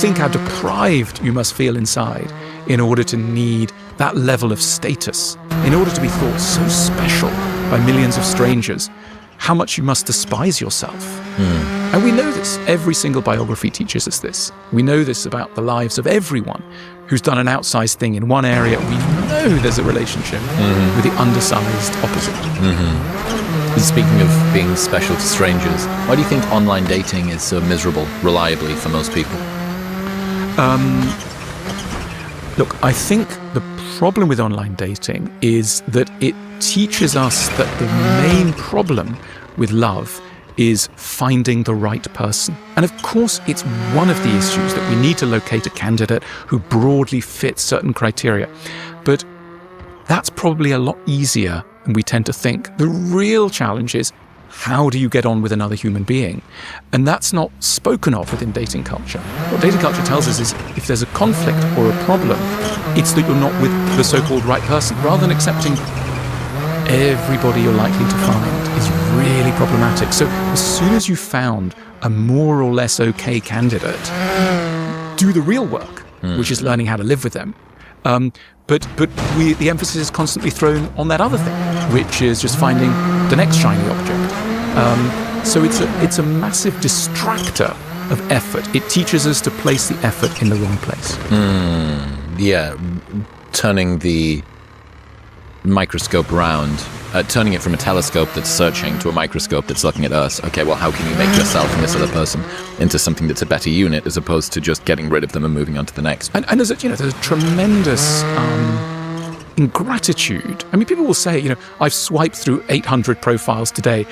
Think how deprived you must feel inside in order to need that level of status, in order to be thought so special by millions of strangers. How much you must despise yourself. And we know this. Every single biography teaches us this. We know this about the lives of everyone who's done an outsized thing in one area. We know there's a relationship with the undersized opposite. And speaking of being special to strangers, why do you think online dating is so miserable, reliably, for most people? Look, I think the problem with online dating is that it teaches us that the main problem with love is finding the right person. And of course, it's one of the issues that we need to locate a candidate who broadly fits certain criteria. But that's probably a lot easier than we tend to think. The real challenge is, how do you get on with another human being? And that's not spoken of within dating culture. What dating culture tells us is if there's a conflict or a problem, it's that you're not with the so-called right person, rather than accepting everybody you're likely to find is really problematic. So as soon as you've found a more or less okay candidate, do the real work, which is learning how to live with them. But the emphasis is constantly thrown on that other thing, which is just finding the next shiny object. So it's a massive distractor of effort. It teaches us to place the effort in the wrong place. Yeah, turning the microscope round, turning it from a telescope that's searching to a microscope that's looking at us. Okay, well, how can you make yourself and this other person into something that's a better unit, as opposed to just getting rid of them and moving on to the next? And there's a tremendous ingratitude. I mean, people will say, I've swiped through 800 profiles today,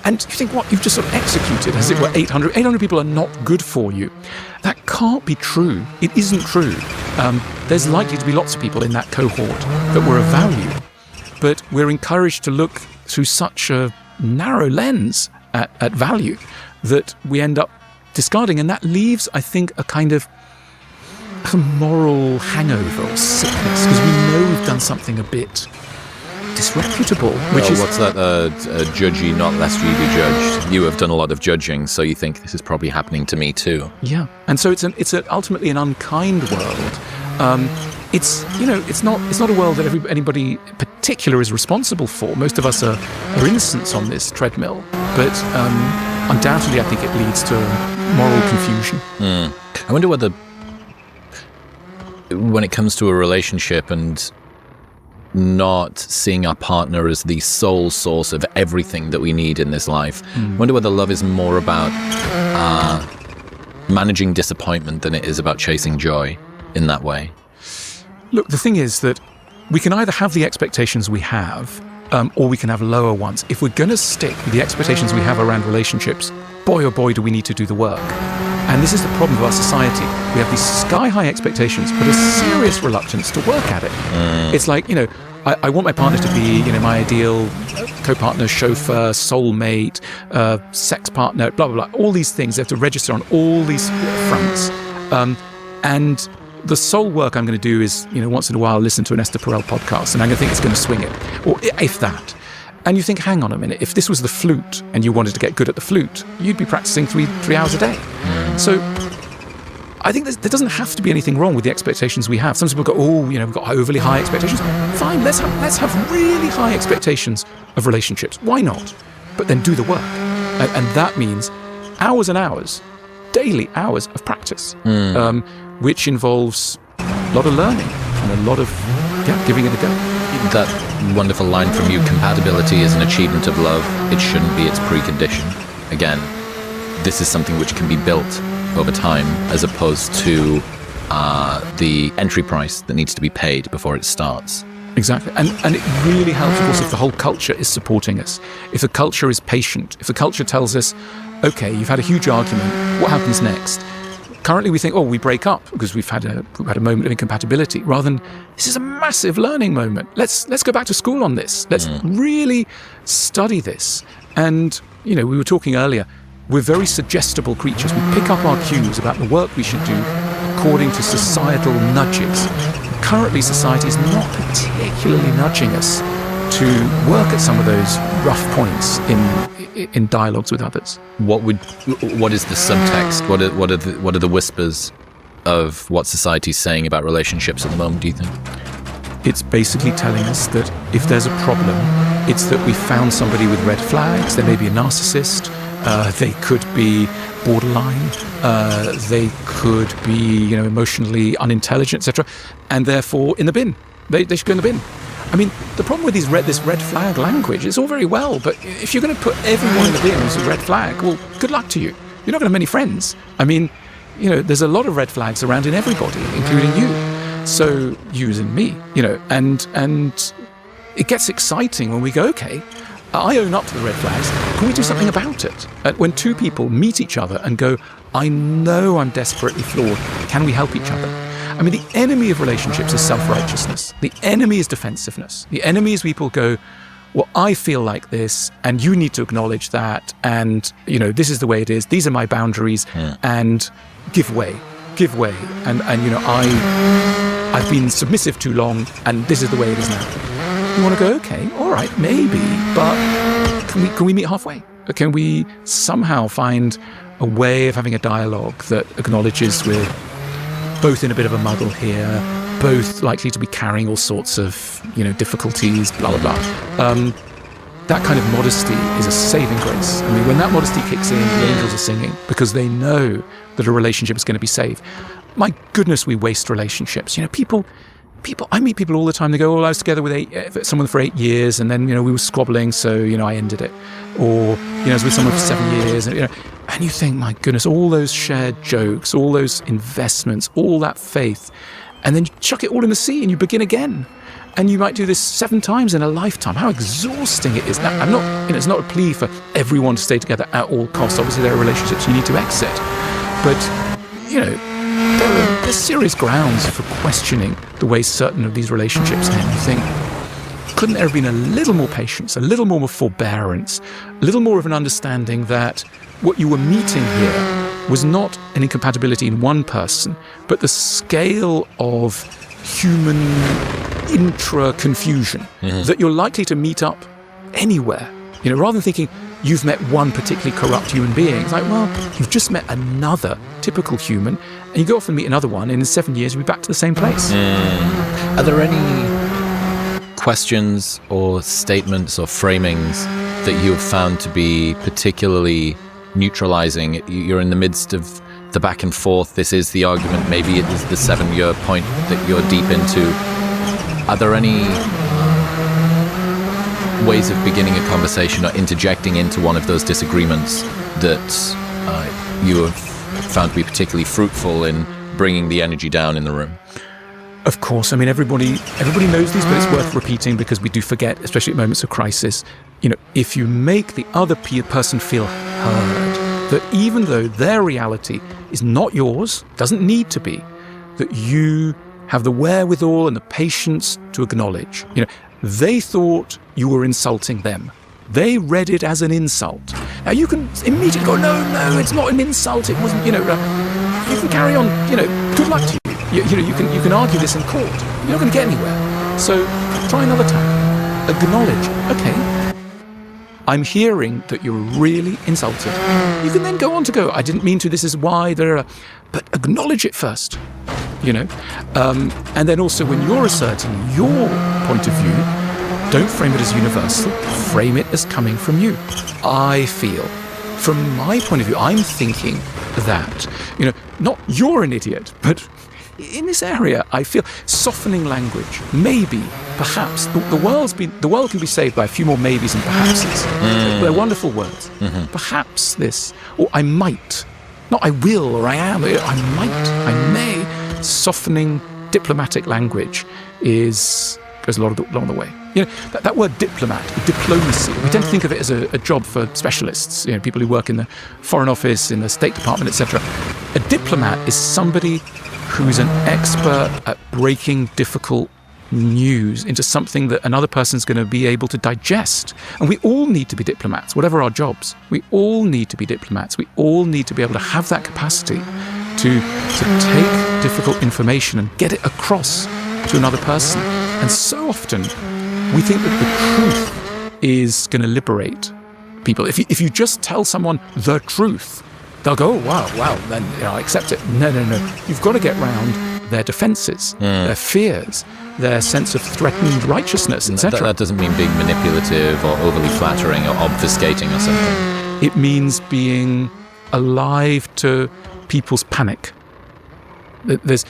and you think, what, you've just sort of executed, as it were, 800. 800 people are not good for you. That can't be true. It isn't true. There's likely to be lots of people in that cohort that were of value. But we're encouraged to look through such a narrow lens at value that we end up discarding. And that leaves, I think, a kind of a moral hangover or sickness, because we know we've done something a bit disreputable. What's that? Judge ye not lest ye be judged. You have done a lot of judging, so you think this is probably happening to me too. Yeah, and so it's ultimately an unkind world. It's not a world that anybody particular is responsible for. Most of us are innocents on this treadmill, but undoubtedly I think it leads to moral confusion. I wonder whether, when it comes to a relationship and not seeing our partner as the sole source of everything that we need in this life, I wonder whether love is more about managing disappointment than it is about chasing joy in that way. Look, the thing is that we can either have the expectations we have, or we can have lower ones. If we're going to stick with the expectations we have around relationships, boy oh boy do we need to do the work. And this is the problem of our society. We have these sky-high expectations, but a serious reluctance to work at it. It's like, I want my partner to be, my ideal co-partner, chauffeur, soulmate, sex partner, blah, blah, blah. All these things, they have to register on all these fronts. And the soul work I'm going to do is, once in a while listen to an Esther Perel podcast, and I'm going to think it's going to swing it, or if that. And you think, hang on a minute, if this was the flute and you wanted to get good at the flute, you'd be practicing three hours a day. So I think there doesn't have to be anything wrong with the expectations we have. Some people go, we've got overly high expectations. Fine, let's have really high expectations of relationships. Why not? But then do the work. And that means hours and hours, daily hours of practice, which involves a lot of learning and a lot of giving it a go. That wonderful line from you, compatibility is an achievement of love. It shouldn't be its precondition. Again, this is something which can be built over time, as opposed to the entry price that needs to be paid before it starts. Exactly. And it really helps, of course, if the whole culture is supporting us. If the culture is patient. If the culture tells us, okay, you've had a huge argument, what happens next? Currently we think, we break up because we've had a moment of incompatibility, rather than, this is a massive learning moment. Let's go back to school on this. Let's really study this. And, we were talking earlier, we're very suggestible creatures. We pick up our cues about the work we should do according to societal nudges. Currently, society is not particularly nudging us to work at some of those rough points in dialogues with others. What is the subtext? What are the whispers of what society's saying about relationships at the moment, do you think? It's basically telling us that if there's a problem, it's that we found somebody with red flags. There may be a narcissist. They could be borderline. They could be, emotionally unintelligent, etc. And therefore in the bin. They should go in the bin. I mean, the problem with this red flag language, it's all very well, but if you're going to put everyone in the bin as a red flag, well, good luck to you. You're not going to have many friends. I mean, there's a lot of red flags around in everybody, including you. So, you and me, and it gets exciting when we go, okay, I own up to the red flags. Can we do something about it? When two people meet each other and go, I know I'm desperately flawed. Can we help each other? I mean, the enemy of relationships is self-righteousness. The enemy is defensiveness. The enemy is people go, well, I feel like this, and you need to acknowledge that, and, this is the way it is. These are my boundaries, and give way. And I've been submissive too long, and this is the way it is now. You want to go, okay, all right, maybe, but can we meet halfway? Can we somehow find a way of having a dialogue that acknowledges we're both in a bit of a muddle here, both likely to be carrying all sorts of, difficulties, blah, blah, blah. That kind of modesty is a saving grace. I mean, when that modesty kicks in, the angels are singing because they know that a relationship is going to be saved. My goodness, we waste relationships. People, I meet people all the time. They go, well, I was together with someone for 8 years, and then, we were squabbling, so, I ended it. Or, I was with someone for 7 years, and you think, my goodness, all those shared jokes, all those investments, all that faith, and then you chuck it all in the sea and you begin again. And you might do this 7 times in a lifetime. How exhausting it is. Now, I'm not, it's not a plea for everyone to stay together at all costs. Obviously, there are relationships you need to exit. But, there's serious grounds for questioning the way certain of these relationships end. You think, couldn't there have been a little more patience, a little more forbearance, a little more of an understanding that what you were meeting here was not an incompatibility in one person, but the scale of human intra-confusion, that you're likely to meet up anywhere. Rather than thinking you've met one particularly corrupt human being, it's like, well, you've just met another typical human, and you go off and meet another one, and in 7 years you'll be back to the same place. Are there any questions or statements or framings that you have found to be particularly neutralizing? You're in the midst of the back and forth. This is the argument. Maybe it is the 7-year point that you're deep into. Are there any ways of beginning a conversation or interjecting into one of those disagreements that you have found to be particularly fruitful in bringing the energy down in the room? Of course. I mean, everybody knows these, but it's worth repeating because we do forget, especially at moments of crisis. If you make the other person feel heard, that even though their reality is not yours, doesn't need to be, that you have the wherewithal and the patience to acknowledge. They thought you were insulting them. They read it as an insult. Now you can immediately go, no, it's not an insult. It wasn't, you can carry on, good luck to you. You can argue this in court. You're not going to get anywhere. So try another time. Acknowledge, okay, I'm hearing that you're really insulted. You can then go on to go, I didn't mean to, this is why, but acknowledge it first, And then also when you're asserting your point of view, don't frame it as universal, frame it as coming from you. I feel, from my point of view, I'm thinking that, not you're an idiot, but in this area, I feel softening language, maybe, perhaps. The world can be saved by a few more maybes and perhapses. They're wonderful words. Perhaps this, or I might, not I will or I am, I might, I may. Softening diplomatic language goes along the way. That word diplomat, diplomacy, we tend to think of it as a job for specialists, people who work in the Foreign Office, in the State Department, etc. A diplomat is somebody who is an expert at breaking difficult news into something that another person's going to be able to digest. And we all need to be diplomats, whatever our jobs. We all need to be diplomats. We all need to be able to have that capacity to take difficult information and get it across to another person. And so often we think that the truth is going to liberate people. If you just tell someone the truth, they'll go, oh, wow, then I accept it. No. You've got to get round their defenses, their fears, their sense of threatened righteousness, etc. That doesn't mean being manipulative or overly flattering or obfuscating or something. It means being alive to people's panic. There's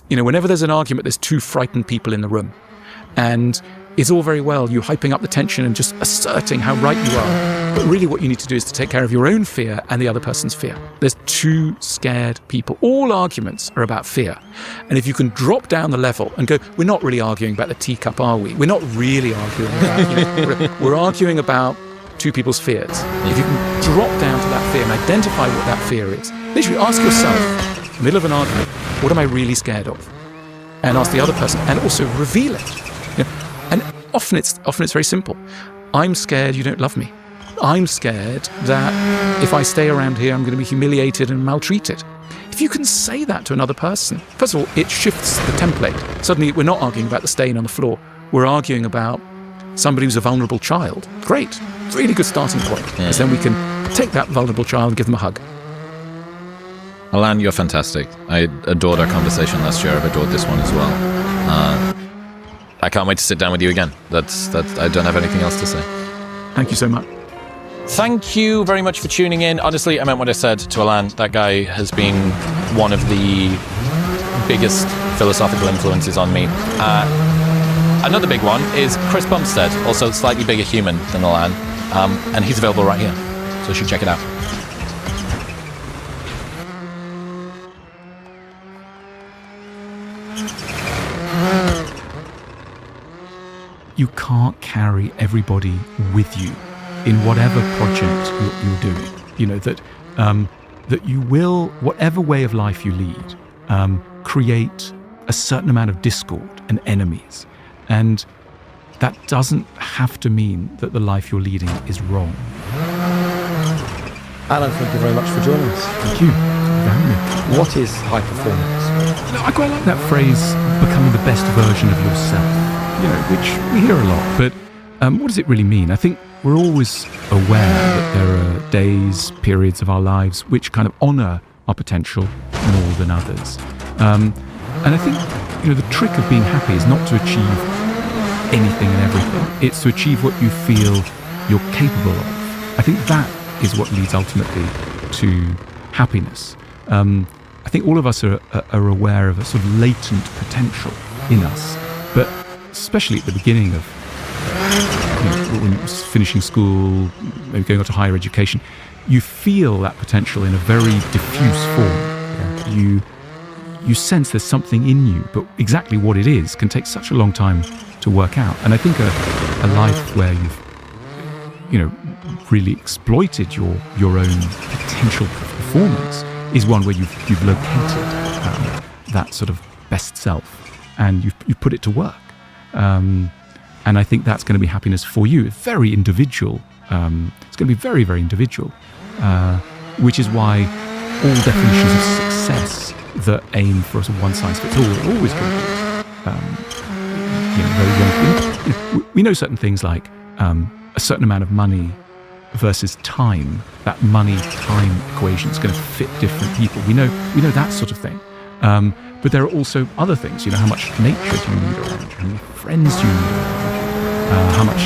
whenever there's an argument, there's two frightened people in the room. And it's all very well you hyping up the tension and just asserting how right you are. But really what you need to do is to take care of your own fear and the other person's fear. There's two scared people. All arguments are about fear. And if you can drop down the level and go, we're not really arguing about the teacup, are we? We're not really arguing about, we're arguing about two people's fears. If you can drop down to that fear and identify what that fear is, literally ask yourself, in the middle of an argument, what am I really scared of? And ask the other person, and also reveal it. And often it's very simple. I'm scared you don't love me. I'm scared that if I stay around here, I'm going to be humiliated and maltreated. If you can say that to another person, first of all, it shifts the template. Suddenly, we're not arguing about the stain on the floor. We're arguing about somebody who's a vulnerable child. Great. Really good starting point. Because then we can take that vulnerable child and give them a hug. Alan, you're fantastic. I adored our conversation last year. I've adored this one as well. I can't wait to sit down with you again. I don't have anything else to say. Thank you so much. Thank you very much for tuning in. Honestly, I meant what I said to Alan. That guy has been one of the biggest philosophical influences on me. Another big one is Chris Bumstead, also slightly bigger human than Alan, and he's available right here, so you should check it out. You can't carry everybody with you in whatever project you're doing. That you will, whatever way of life you lead, create a certain amount of discord and enemies. And that doesn't have to mean that the life you're leading is wrong. Alan, thank you very much for joining us. Thank you. What is high performance? I quite like that phrase, becoming the best version of yourself, which we hear a lot. But what does it really mean? I think we're always aware that there are days, periods of our lives which kind of honour our potential more than others. And I think, the trick of being happy is not to achieve anything and everything. It's to achieve what you feel you're capable of. I think that is what leads ultimately to happiness. I think all of us are aware of a sort of latent potential in us, but especially at the beginning of when you're finishing school, maybe going on to higher education, you feel that potential in a very diffuse form. You sense there's something in you, but exactly what it is can take such a long time to work out. And I think a life where you've really exploited your own potential performance is one where you've located that sort of best self and you've put it to work. And I think that's going to be happiness for you. It's very individual. It's going to be very, very individual, which is why all definitions of success that aim for a one-size-fits-all are always going to be very young. We know certain things like a certain amount of money versus time. That money-time equation is going to fit different people. We know that sort of thing. But there are also other things. How much nature do you need around you? How many friends do you need around you? How much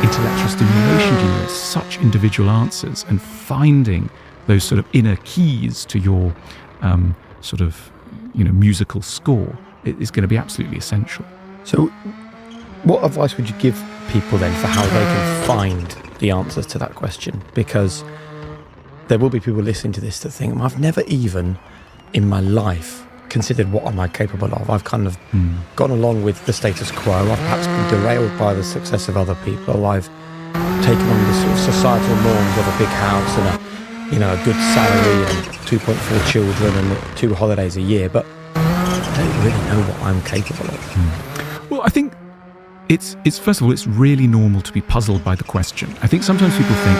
intellectual stimulation do you need? Such individual answers, and finding those sort of inner keys to your musical score is going to be absolutely essential. So what advice would you give people then for how they can find the answers to that question? Because there will be people listening to this that think, I've never even in my life considered what am I capable of. I've kind of gone along with the status quo. I've perhaps been derailed by the success of other people. I've taken on the sort of societal norms of a big house and a good salary and 2.4 children and 2 holidays a year, but I don't really know what I'm capable of. Well, I think it's first of all, it's really normal to be puzzled by the question. I think sometimes people think,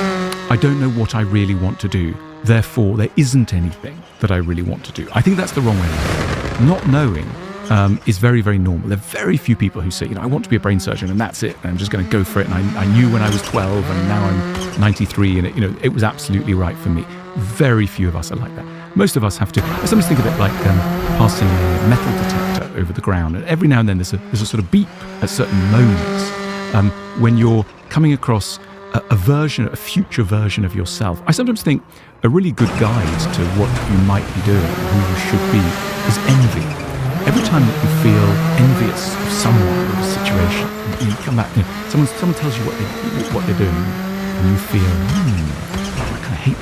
I don't know what I really want to do, therefore there isn't anything that I really want to do. I think that's the wrong way around. Not knowing is very, very normal. There are very few people who say, I want to be a brain surgeon and that's it, and I'm just going to go for it, and I knew when I was 12 and now I'm 93 and it was absolutely right for me. Very few of us are like that. Most of us have to, I sometimes think of it like passing a metal detector over the ground, and every now and then there's a sort of beep at certain moments when you're coming across a future version of yourself. I sometimes think a really good guide to what you might be doing, who you should be, is envy. Every time that you feel envious of someone or a situation, you come back, someone tells you what they're doing, and you feel, I kind of hate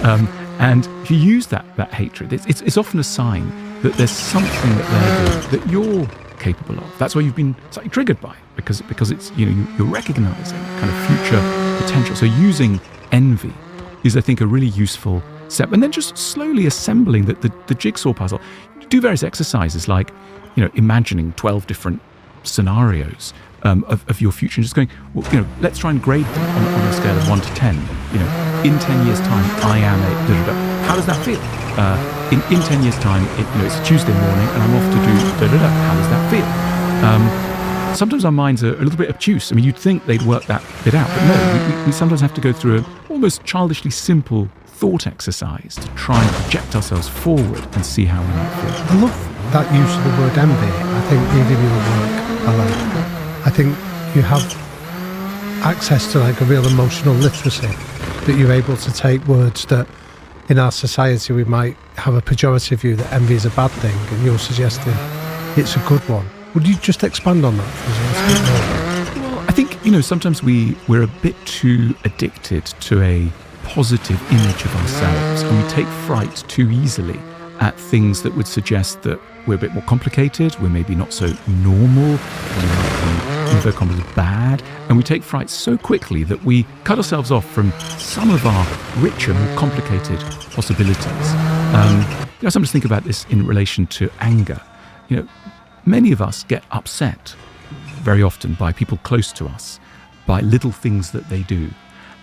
them. And if you use that hatred, it's often a sign that there's something that they're doing that you're capable of. That's what you've been slightly triggered by, because it's you're recognizing kind of future potential. So using envy is, I think, a really useful step, and then just slowly assembling the jigsaw puzzle. Do various exercises like imagining 12 different scenarios of your future, and just going, let's try and grade them on a scale of 1 to 10. In 10 years' time, I am a da-da-da. How does that feel? In 10 years' time, it's a Tuesday morning and I'm off to do da-da-da. How does that feel? Sometimes our minds are a little bit obtuse. I mean, you'd think they'd work that bit out, but no, we sometimes have to go through an almost childishly simple thought exercise to try and project ourselves forward and see how we might feel. I love that use of the word envy. I think reading your work, Alan, I think you have access to like a real emotional literacy, that you're able to take words that in our society we might have a pejorative view that envy is a bad thing, and you're suggesting it's a good one. Would you just expand on that for us? Well, I think, sometimes we're a bit too addicted to a positive image of ourselves, and we take fright too easily at things that would suggest that we're a bit more complicated, we're maybe not so normal, we're invoke as bad, and we take fright so quickly that we cut ourselves off from some of our richer, more complicated possibilities. I sometimes think about this in relation to anger. Many of us get upset very often by people close to us, by little things that they do.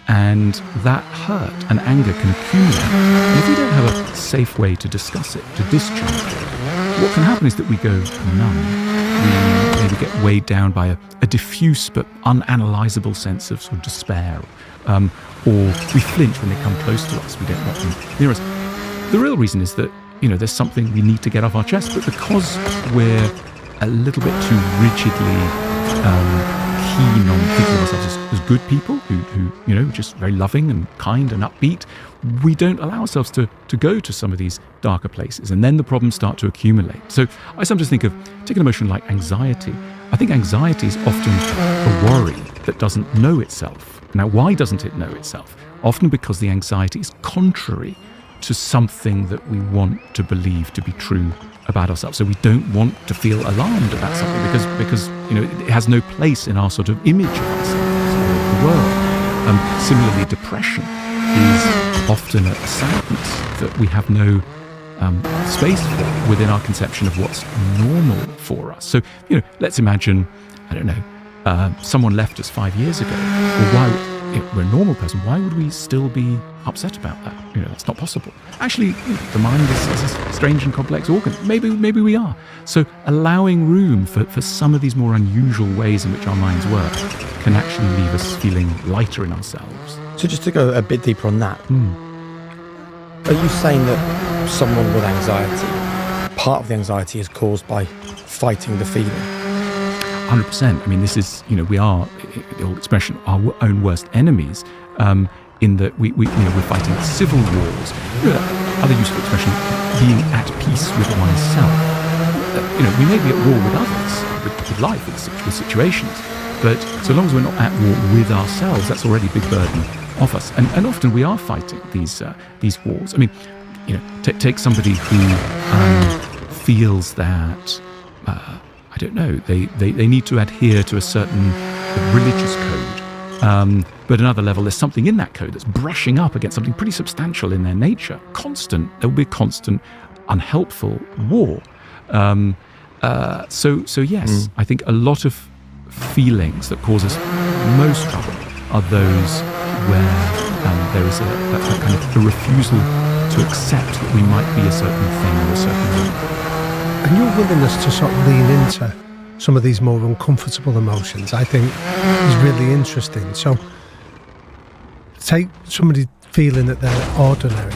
And that hurt and anger can accumulate. And if we don't have a safe way to discuss it, to discharge it, what can happen is that we go numb. We maybe get weighed down by a diffuse but unanalyzable sense of sort of despair. Or we flinch when they come close to us. We don't want them near us. The real reason is that, there's something we need to get off our chest, but because we're a little bit too rigidly keen on thinking of ourselves as good people who just very loving and kind and upbeat, we don't allow ourselves to go to some of these darker places, and then the problems start to accumulate. So I sometimes think of, take an emotion like anxiety. I think anxiety is often a worry that doesn't know itself. Now, why doesn't it know itself? Often because the anxiety is contrary to something that we want to believe to be true about ourselves. So we don't want to feel alarmed about something because it has no place in our sort of image of ourselves or the world. Similarly, depression is often a sadness that we have no space for within our conception of what's normal for us. So let's imagine, I don't know, someone left us 5 years ago. Well, why? We're a normal person. Why would we still be upset about that? That's not possible. Actually, the mind is a strange and complex organ. Maybe we are. So allowing room for some of these more unusual ways in which our minds work can actually leave us feeling lighter in ourselves. So just to go a bit deeper on that, are you saying that someone with anxiety, part of the anxiety is caused by fighting the feeling? 100%. I mean, this is, we are, the old expression, our own worst enemies, in that we're fighting civil wars. Other useful expression, being at peace with oneself. We may be at war with others, with life, with situations, but so long as we're not at war with ourselves, that's already a big burden off us. And often we are fighting these wars. I mean, take somebody who feels that, I don't know, they need to adhere to a certain religious code. But another level, there's something in that code that's brushing up against something pretty substantial in their nature. There will be a constant, unhelpful war. So yes, I think a lot of feelings that cause us most trouble are those where there is a kind of a refusal to accept that we might be a certain thing or a certain way. And your willingness to sort of lean into some of these more uncomfortable emotions, I think, is really interesting. So, take somebody feeling that they're ordinary,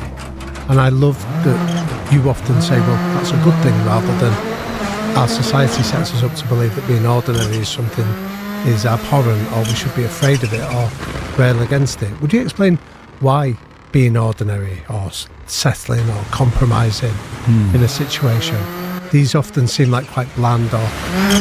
and I love that you often say, well, that's a good thing, rather than our society sets us up to believe that being ordinary is something is abhorrent, or we should be afraid of it or rail against it. Would you explain why being ordinary or settling or compromising in a situation, these often seem like quite bland or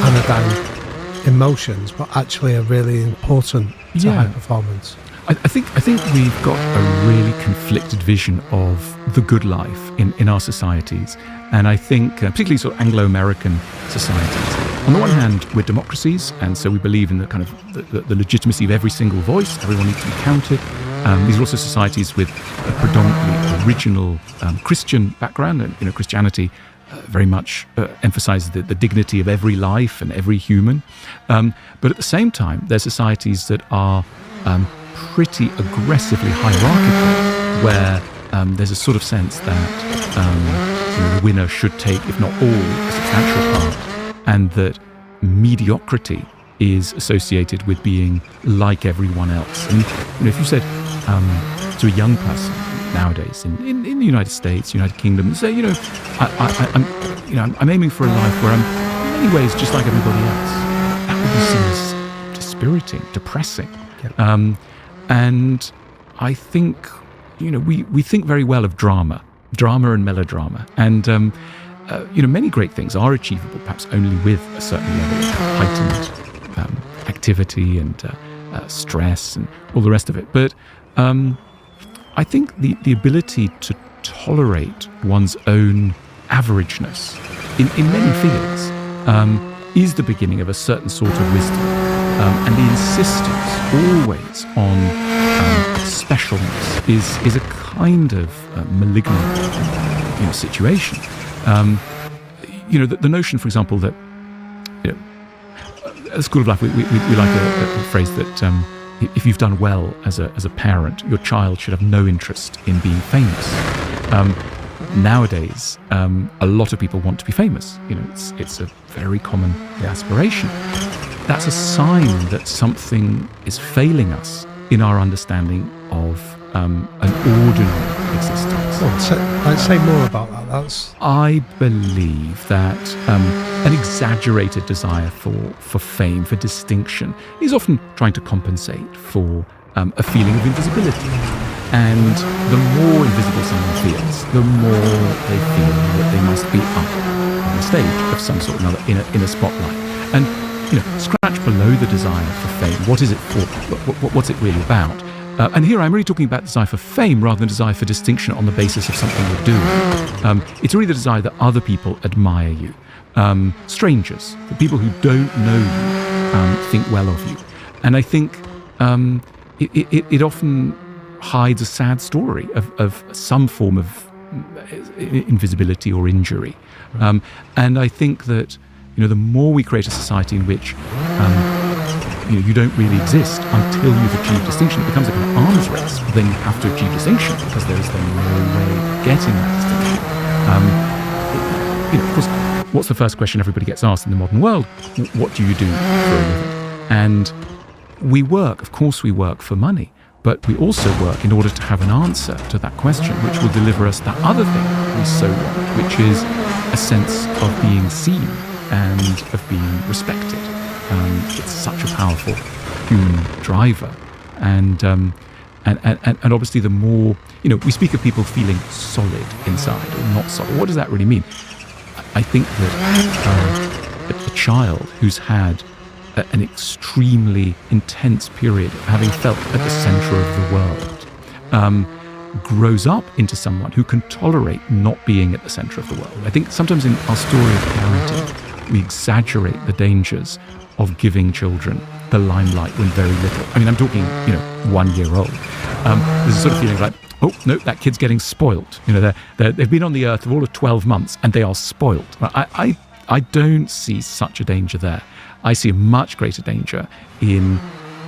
anodyne emotions, but actually are really important to high performance? I think we've got a really conflicted vision of the good life in our societies, and I think particularly sort of Anglo-American societies. On the one hand, we're democracies, and so we believe in the kind of the legitimacy of every single voice. Everyone needs to be counted. These are also societies with a predominantly original Christian background, and Christianity very much emphasizes the dignity of every life and every human. But at the same time, they're societies that are pretty aggressively hierarchical, where there's a sort of sense that the winner should take, if not all, a substantial part, and that mediocrity is associated with being like everyone else. And if you said to a young person nowadays in the United States, United Kingdom, say, I'm aiming for a life where I'm in many ways just like everybody else, that would be seen as dispiriting, depressing. Yep. And I think, we think very well of drama and melodrama. And, many great things are achievable, perhaps only with a certain level of heightened activity and stress and all the rest of it. But I think the ability to tolerate one's own averageness in many fields is the beginning of a certain sort of wisdom. And the insistence always on specialness is a kind of malignant situation. The notion, for example, that at the School of Life we like a phrase that if you've done well as a parent, your child should have no interest in being famous. Nowadays, a lot of people want to be famous. It's a very common aspiration. That's a sign that something is failing us in our understanding of an ordinary existence. Let's say more about that. I believe that an exaggerated desire for fame, for distinction, is often trying to compensate for a feeling of invisibility. And the more invisible someone feels, the more they feel that they must be up on the stage of some sort or another in a spotlight. And scratch below the desire for fame. What is it for? What's it really about? And here I'm really talking about desire for fame rather than desire for distinction on the basis of something you're doing. It's really the desire that other people admire you. Strangers, the people who don't know you, think well of you. And I think it often hides a sad story of some form of invisibility or injury. And I think that the more we create a society in which you don't really exist until you've achieved distinction, it becomes like an arms race. Then you have to achieve distinction because there is then no way of getting that distinction. Of course, what's the first question everybody gets asked in the modern world? What do you do for a living? And we work, of course we work for money, but we also work in order to have an answer to that question, which will deliver us that other thing we so want, which is a sense of being seen and of being respected. It's such a powerful human driver, and obviously the more we speak of people feeling solid inside or not solid. What does that really mean? I think that a child who's had an extremely intense period of having felt at the center of the world grows up into someone who can tolerate not being at the center of the world. I think sometimes in our story of parenting, we exaggerate the dangers of giving children the limelight when very little. I mean, I'm talking, 1 year old. There's a sort of feeling like, oh, no, that kid's getting spoilt. They've been on the earth for all of 12 months and they are spoilt. I don't see such a danger there. I see a much greater danger in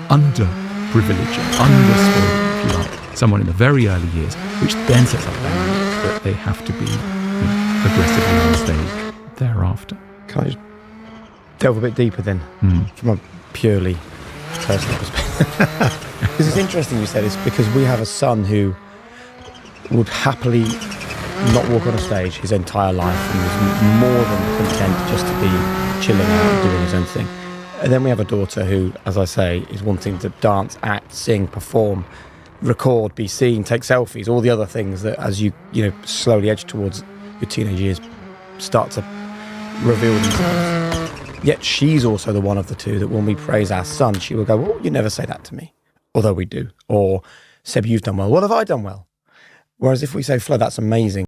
underprivileging, underspoiling, if you like, someone in the very early years, which then sets up that they have to be aggressively on stage thereafter. Can I just delve a bit deeper then, from a purely personal perspective? Because it's interesting you said this, because we have a son who would happily not walk on a stage his entire life and was more than content just to be chilling out and doing his own thing. And then we have a daughter who, as I say, is wanting to dance, act, sing, perform, record, be seen, take selfies, all the other things that as you slowly edge towards your teenage years start to reveal themselves. Yet she's also the one of the two that when we praise our son, she will go, well, you never say that to me. Although we do. Or, Seb, you've done well. What have I done well? Whereas if we say, Flo, that's amazing,